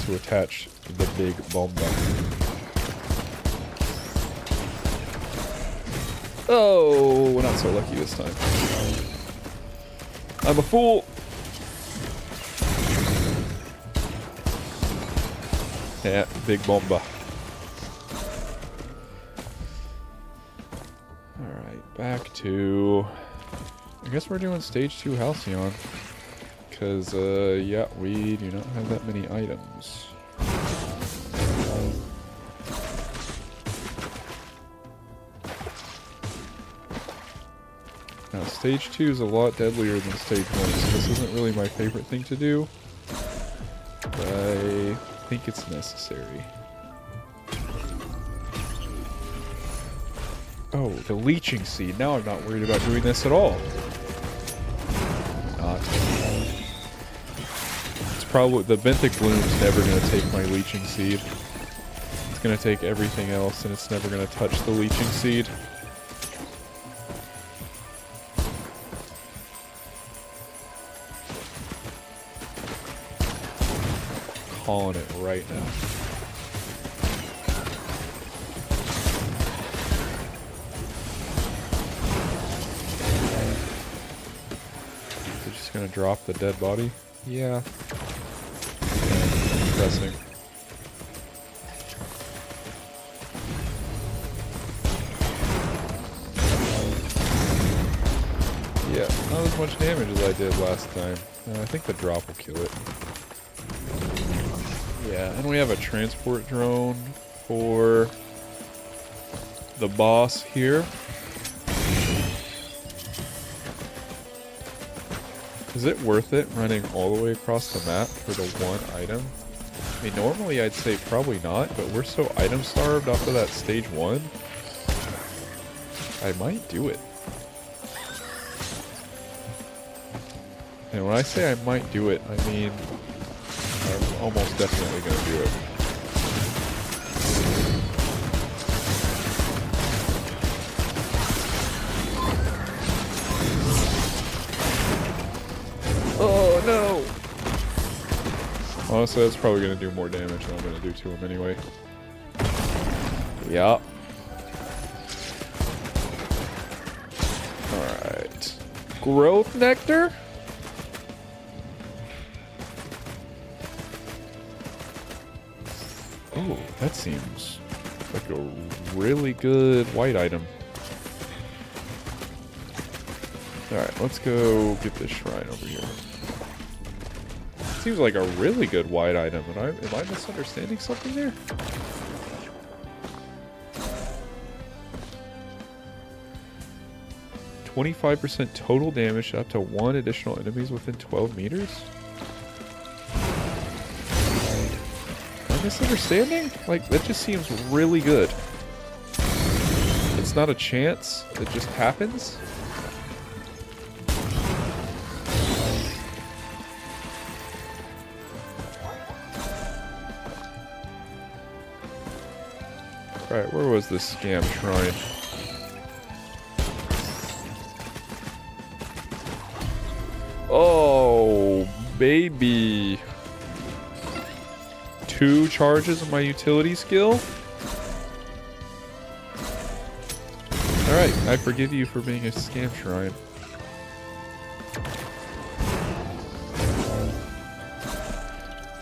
to attach the big bomba. Oh, we're not so lucky this time. I'm a fool. Yeah, big bomba. Alright, back to... I guess we're doing stage 2 Halcyon. Because, yeah, we do not have that many items. Now, stage 2 is a lot deadlier than stage 1, so this isn't really my favorite thing to do. But I think it's necessary. Oh, the leeching seed. Now I'm not worried about doing this at all. Not. It's probably... The Benthic Bloom's never going to take my leeching seed. It's going to take everything else, and it's never going to touch the leeching seed. Calling it right now. They're just gonna drop the dead body? Yeah. Interesting. Yeah, not as much damage as I did last time. I think the drop will kill it. Yeah, and we have a transport drone for the boss here. Is it worth it running all the way across the map for the one item? I mean, normally I'd say probably not, but we're so item starved off of that stage 1. I might do it. And when I say I might do it, I mean... I'm almost definitely going to do it. Oh, no! Honestly, that's probably going to do more damage than I'm going to do to him anyway. Yeah. Alright. Growth Nectar? Oh, that seems like a really good white item. Alright, let's go get this shrine over here. Seems like a really good white item, and am I misunderstanding something there? %25 total damage up to 1 additional enemies within 12 meters? Misunderstanding? Like, that just seems really good. It's not a chance, it just happens. Alright, where was this scam shrine? Oh, baby. 2 charges of my utility skill? Alright, I forgive you for being a scam shrine.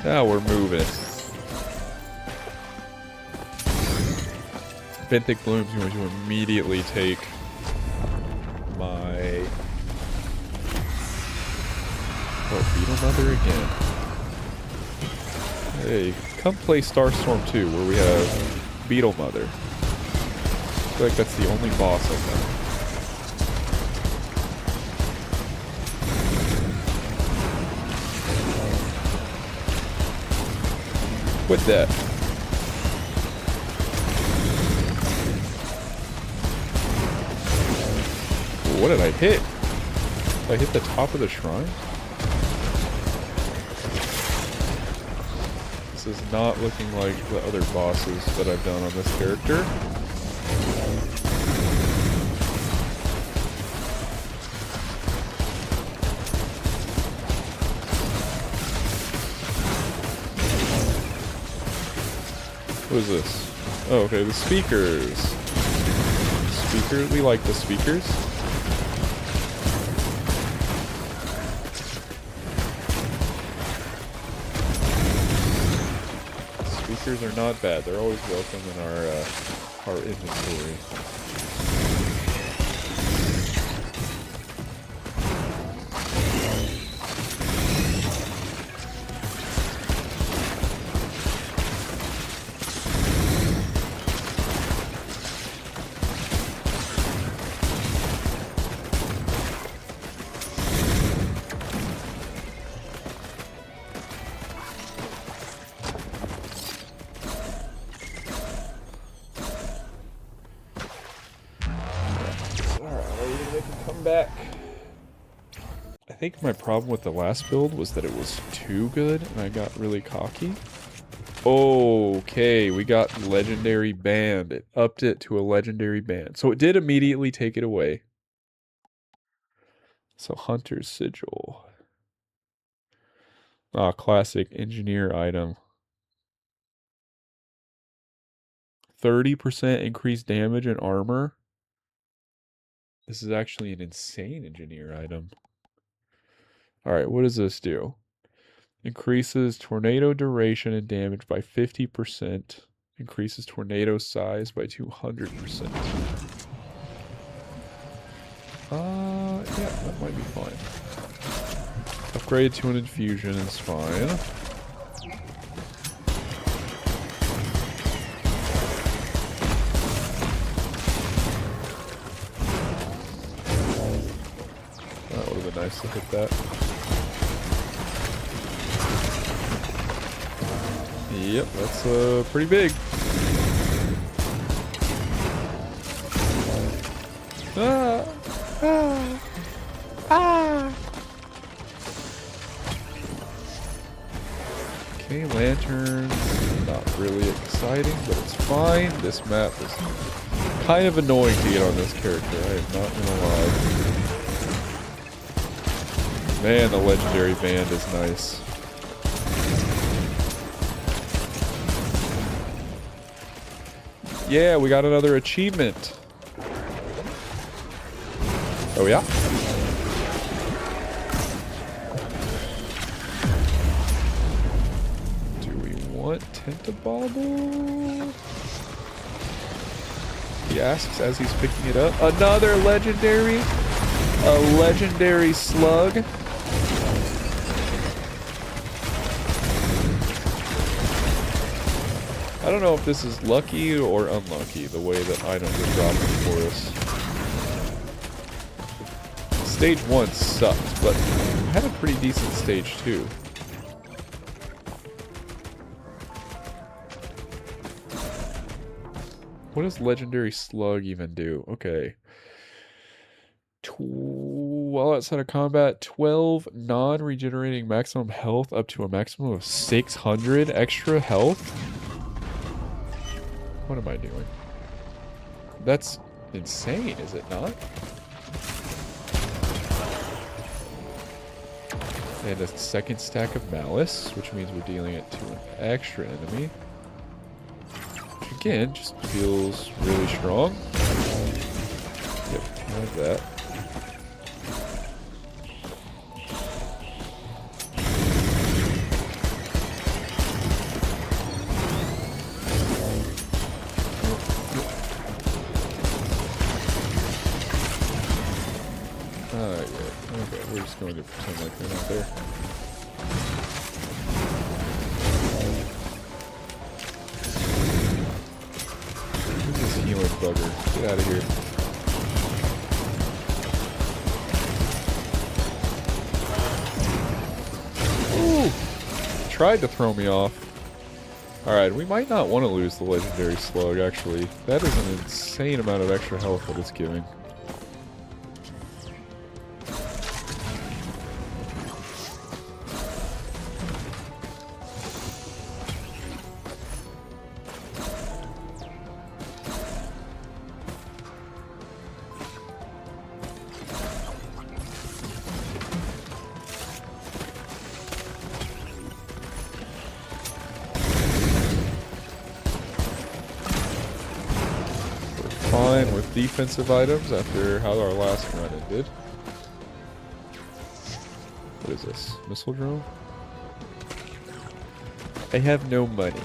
Now we're moving. Benthic Bloom's going to immediately take my... Oh, Beetle Mother again. Hey, come play Starstorm 2, where we have Beetle Mother. I feel like that's the only boss I've done. Quit that. What did I hit? Did I hit the top of the shrine? This is not looking like the other bosses that I've done on this character. What is this? Oh, okay, the speakers. Speakers, we like the speakers. Speakers are not bad. They're always welcome in our inventory. Back. I think my problem with the last build was that it was too good and I got really cocky. Okay, we got legendary band. It upped it to a legendary band. So it did immediately take it away. So Hunter's Sigil. Ah, classic engineer item. 30% increased damage and armor. This is actually an insane engineer item. Alright, what does this do? Increases tornado duration and damage by 50%. Increases tornado size by 200%. Yeah, that might be fine. Upgrade to an infusion is fine. That would have been nice to hit that. Yep, that's pretty big. Ah! Ah! Ah! Okay, lanterns. Not really exciting, but it's fine. This map is kind of annoying to get on this character. I am not gonna lie. Man, the legendary band is nice. Yeah, we got another achievement. Oh yeah? Do we want Tentabauble? He asks as he's picking it up. Another legendary? A legendary slug? I don't know if this is lucky or unlucky, the way that items are dropping for us. Stage 1 sucked, but I had a pretty decent stage 2. What does Legendary Slug even do? Okay. While outside of combat, 12 non-regenerating maximum health up to a maximum of 600 extra health? What am I doing? That's insane, is it not? And a second stack of malice, which means we're dealing it to an extra enemy. Which again, just feels really strong. Yep, like that. Okay, we're just going to pretend like they're not there. Who's this healing bugger? Get out of here. Ooh! Tried to throw me off. Alright, we might not want to lose the legendary slug, actually. That is an insane amount of extra health that it's giving. Fine with defensive items after how our last run ended. What is this? Missile drone? I have no money.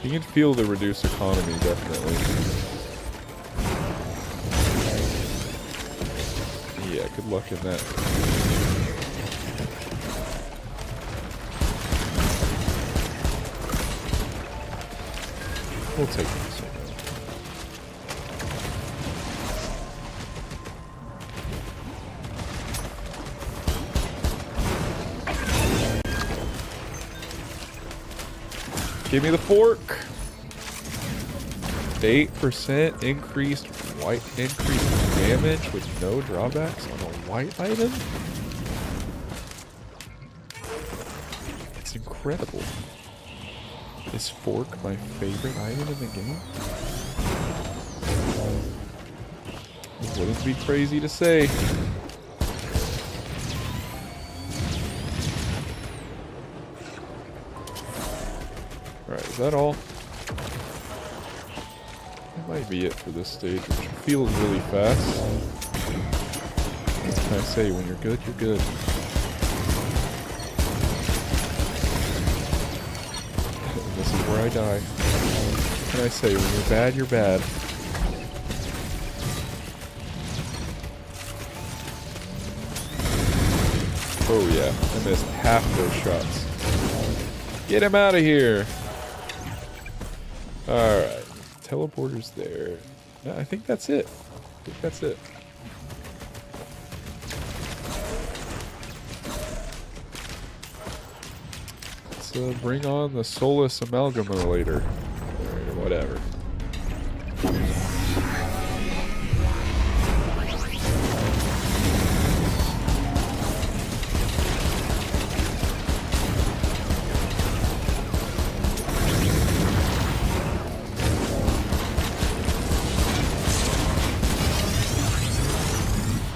You can feel the reduced economy, definitely. Yeah, good luck in that. We'll take this. Give me the fork. 8% increased damage with no drawbacks on a white item? It's incredible. Is fork my favorite item in the game? It wouldn't be crazy to say. Alright, is that all? That might be it for this stage, which feels really fast. What can I say? When you're good, you're good. And this is where I die. What can I say? When you're bad, you're bad. Oh yeah, I missed half those shots. Get him out of here! Alright, teleporter's there. No, I think that's it. I think that's it. Let's bring on the Solus Amalgamolator. Or whatever.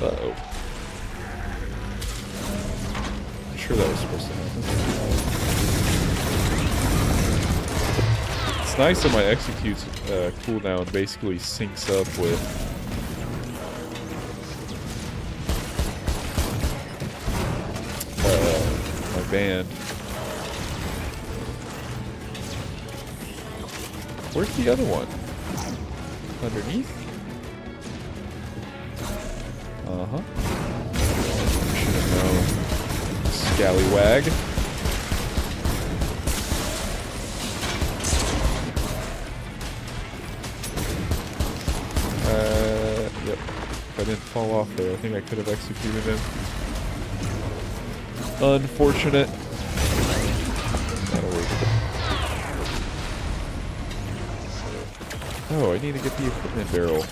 Uh-oh. I'm sure that was supposed to happen. It's nice that my execute's cooldown basically syncs up with my band. Where's the other one? Underneath? Uh-huh. Should have known. Scallywag. Yep. If I didn't fall off there, I think I could have executed him. Unfortunate. That'll work. Oh, I need to get the equipment barrel.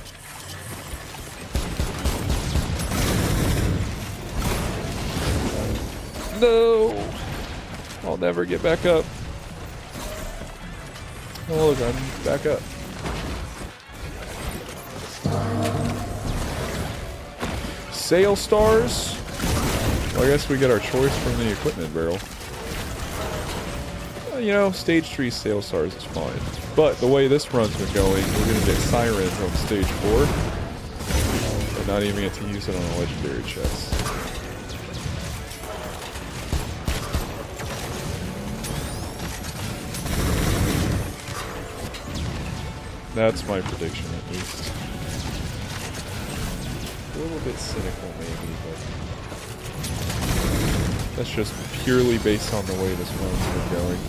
No! I'll never get back up. Oh, look, I'm back up. sail stars. Well, I guess we get our choice from the equipment barrel. Well, you know, stage 3 sail stars is fine. But the way this run's been going, we're going to get sirens on stage 4. And not even get to use it on a legendary chest. That's my prediction, at least. A little bit cynical, maybe, but that's just purely based on the way this run's been going.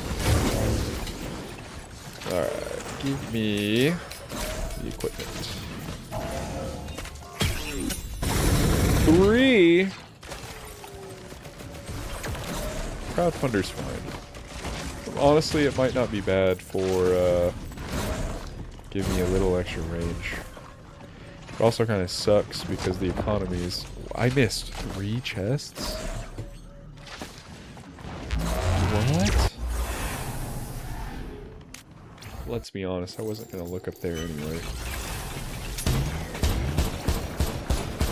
Alright, give me the equipment. 3! Crowdfunder's fine. Honestly, it might not be bad for, give me a little extra range. It also kind of sucks because the economy is... I missed 3 chests? What? Let's be honest, I wasn't going to look up there anyway.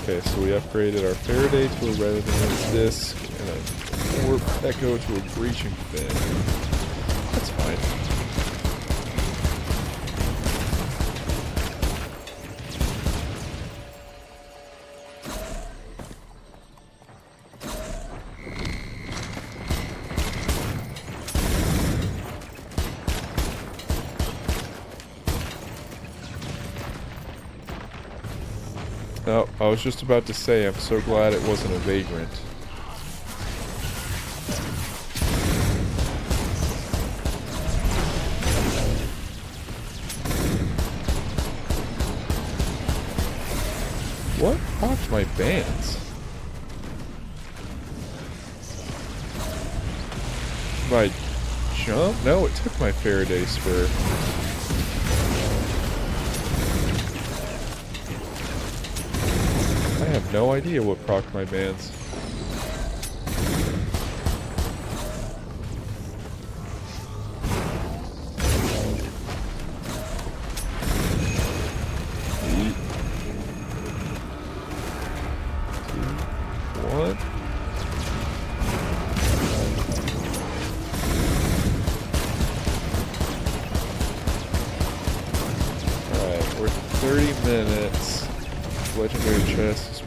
Okay, so we upgraded our Faraday to a resonance disc and a warp echo to a breaching fin. That's fine. No, I was just about to say, I'm so glad it wasn't a vagrant. What popped my bands? My jump? No, it took my Faraday spur. I have no idea what procced my bands.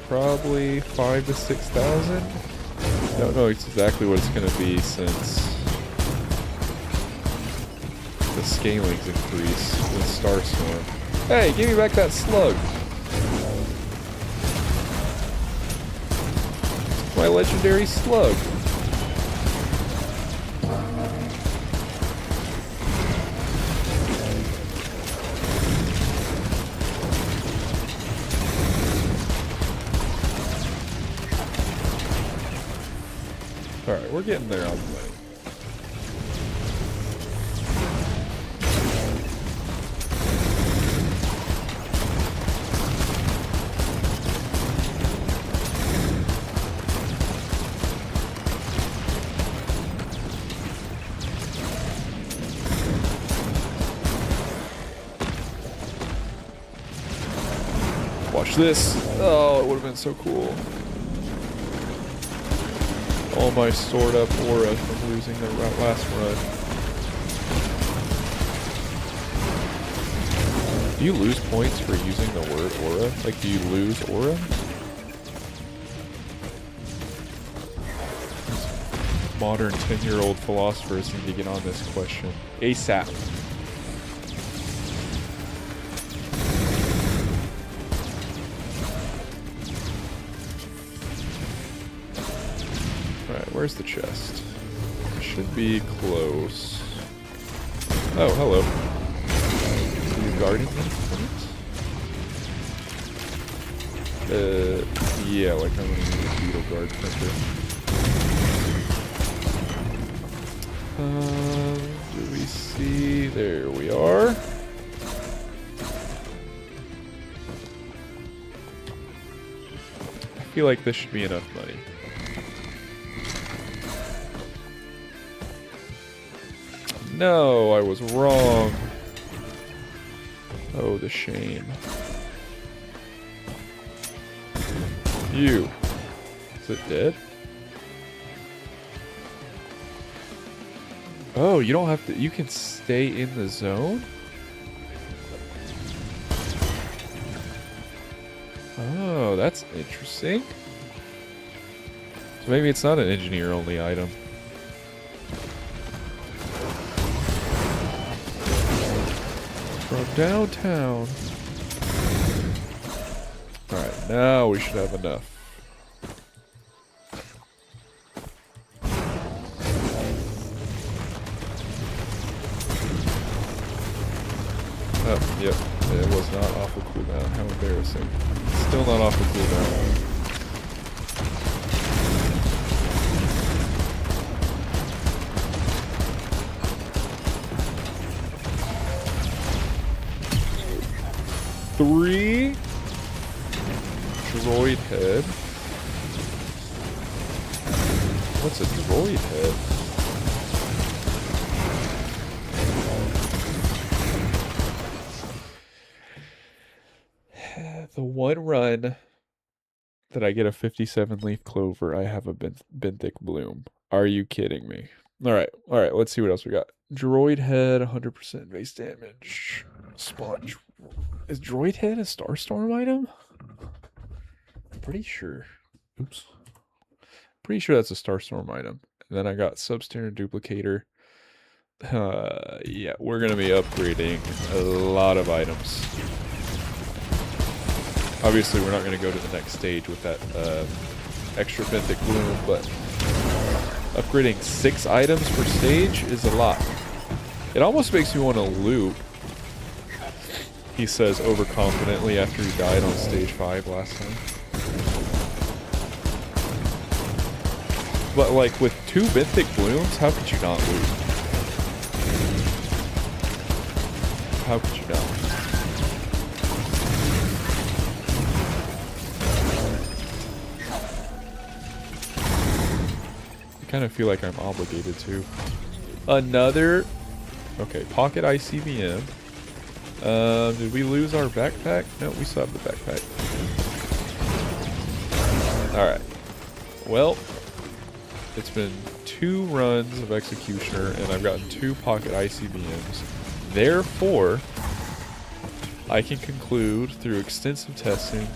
Probably 5,000 to 6,000. I don't know exactly what it's going to be since the scaling's increase with Starstorm. Hey, give me back that slug! My legendary slug! Alright, we're getting there on the way. Watch this. Oh, it would have been so cool. All my stored up aura from losing the last run. Do you lose points for using the word aura? Like, do you lose aura? These modern 10-year-old philosophers need to get on this question. ASAP. Where's the chest? It should be close. Oh, hello. Are you guarding me from it? Yeah, like I'm gonna need a beetle guard printer. Do we see? There we are. I feel like this should be enough money. No, I was wrong. Oh, the shame. You. Is it dead? Oh, you don't have to. You can stay in the zone? Oh, that's interesting. So maybe it's not an engineer-only item. From downtown. Alright, now we should have enough. Oh, yep. It was not off of cooldown. How embarrassing. Still not off of cooldown. Three droid head. What's a droid head? The one run that I get a 57 leaf clover, I have a benthic bloom. Are you kidding me? Alright, let's see what else we got. Droid head, 100% base damage. Sponge. Is droid head a Starstorm item? I'm pretty sure. Oops. Pretty sure that's a Starstorm item. And then I got substandard duplicator. Yeah, we're gonna be upgrading a lot of items. Obviously, we're not gonna go to the next stage with that extra benthic bloom, but upgrading 6 items per stage is a lot. It almost makes me want to loot. He says overconfidently after he died on stage 5 last time. But like with 2 benthic blooms, how could you not loot? How could you not? I kind of feel like I'm obligated to. Another... Okay, pocket ICBM. Did we lose our backpack? No, we still have the backpack. Alright. Well, it's been 2 runs of Executioner, and I've gotten 2 pocket ICBMs. Therefore, I can conclude through extensive testing,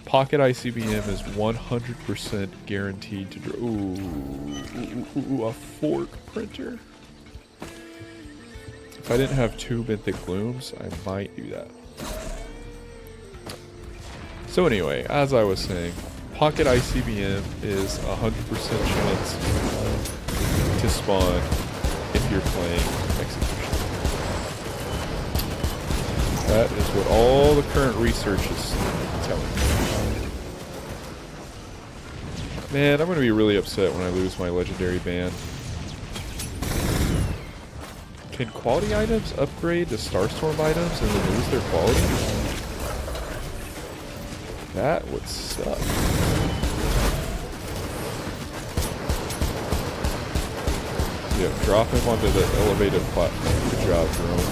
pocket ICBM is 100% guaranteed to draw. Ooh, a fork printer. If I didn't have 2 benthic blooms, I might do that. So anyway, as I was saying, pocket ICBM is 100% chance to spawn if you're playing Execution. That is what all the current research is telling me. Man, I'm going to be really upset when I lose my legendary band. Can quality items upgrade to Starstorm items and then lose their quality? That would suck. Yeah, drop him onto the elevated platform. Good job, Jerome.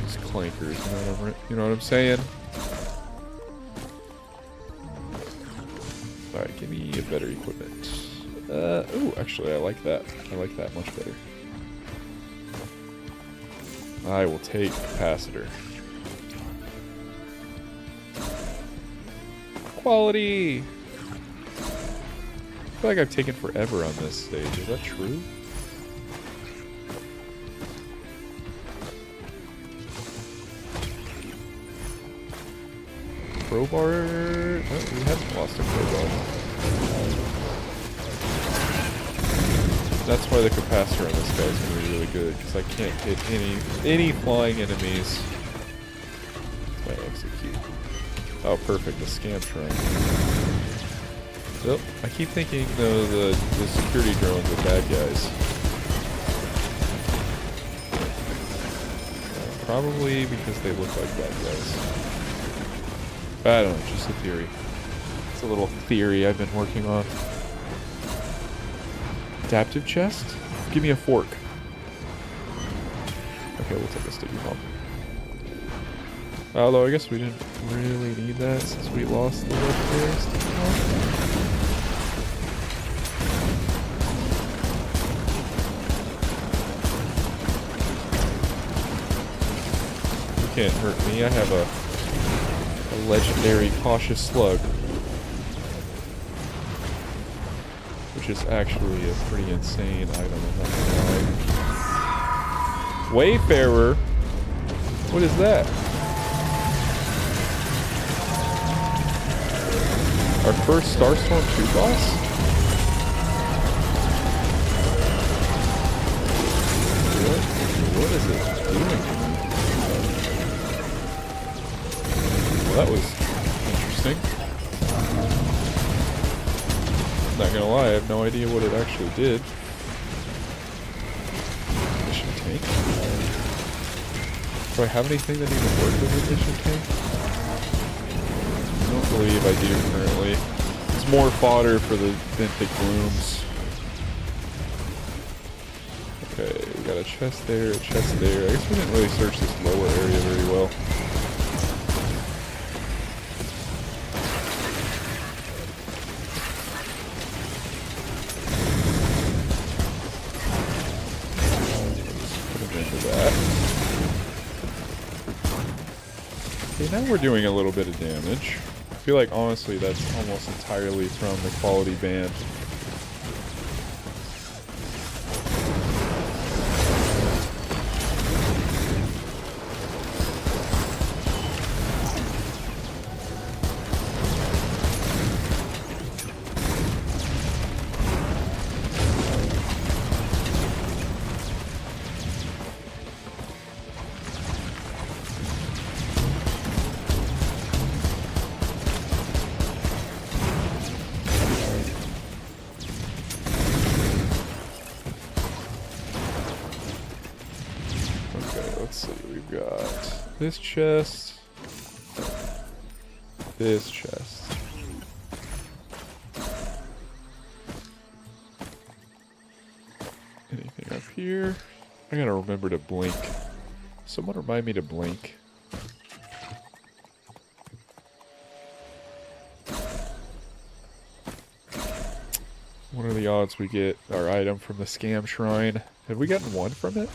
These clankers, you know what I'm saying? Alright, give me a better equipment. Ooh, actually, I like that. I like that much better. I will take capacitor. Quality! I feel like I've taken forever on this stage. Is that true? Crowbar... Oh, we haven't lost a crowbar. That's why the capacitor on this guy is going to be really good, because I can't hit any flying enemies if I execute. Oh, perfect, the scam shrine. So, I keep thinking, though, the security drones are bad guys. Probably because they look like bad guys. I don't know, just a theory. It's a little theory I've been working on. Adaptive chest? Give me a fork. A Okay, we'll take a sticky bomb. Although I guess we didn't really need that since we lost the legendary sticky bomb. You can't hurt me. I have a legendary cautious slug. Which is actually a pretty insane item, I'm not gonna lie. Wayfarer? What is that? Our first Starstorm 2 boss? What is it doing to me? Well, that was interesting. Not gonna lie, I have no idea what it actually did. Mission tank? Do I have anything that even works with a mission tank? I don't believe I do currently. It's more fodder for the benthic blooms. Okay, we got a chest there, a chest there. I guess we didn't really search this lower area very well. Okay, now we're doing a little bit of damage. I feel like honestly that's almost entirely from the quality band. This chest. This chest. Anything up here? I gotta remember to blink. Someone remind me to blink. What are the odds we get our item from the scam shrine? Have we gotten one from it?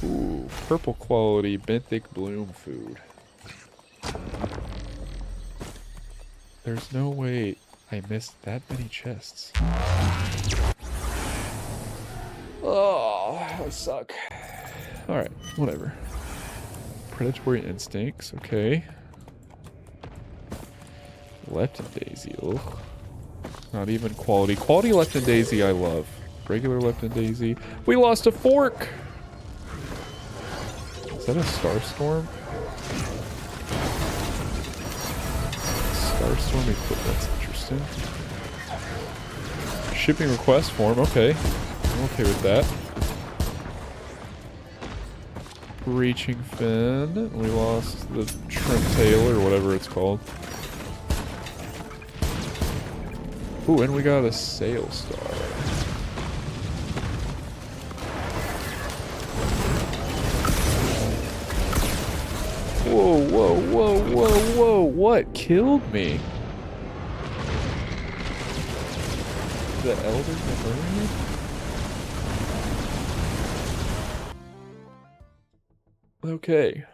Ooh, purple quality benthic bloom food. There's no way I missed that many chests. Oh, I suck. Alright, whatever. Predatory instincts, okay. Lepton Daisy, ugh. Not even quality. Quality Lepton Daisy I love. Regular Lepton Daisy. We lost a fork! Is that a Starstorm? Starstorm equipment, that's interesting. Shipping request form, okay. I'm okay with that. Breaching fin. We lost the trim tail or whatever it's called. Ooh, and we got a sail star. Whoa, whoa, whoa, whoa, whoa, what killed me? The Elder Memorial? Okay.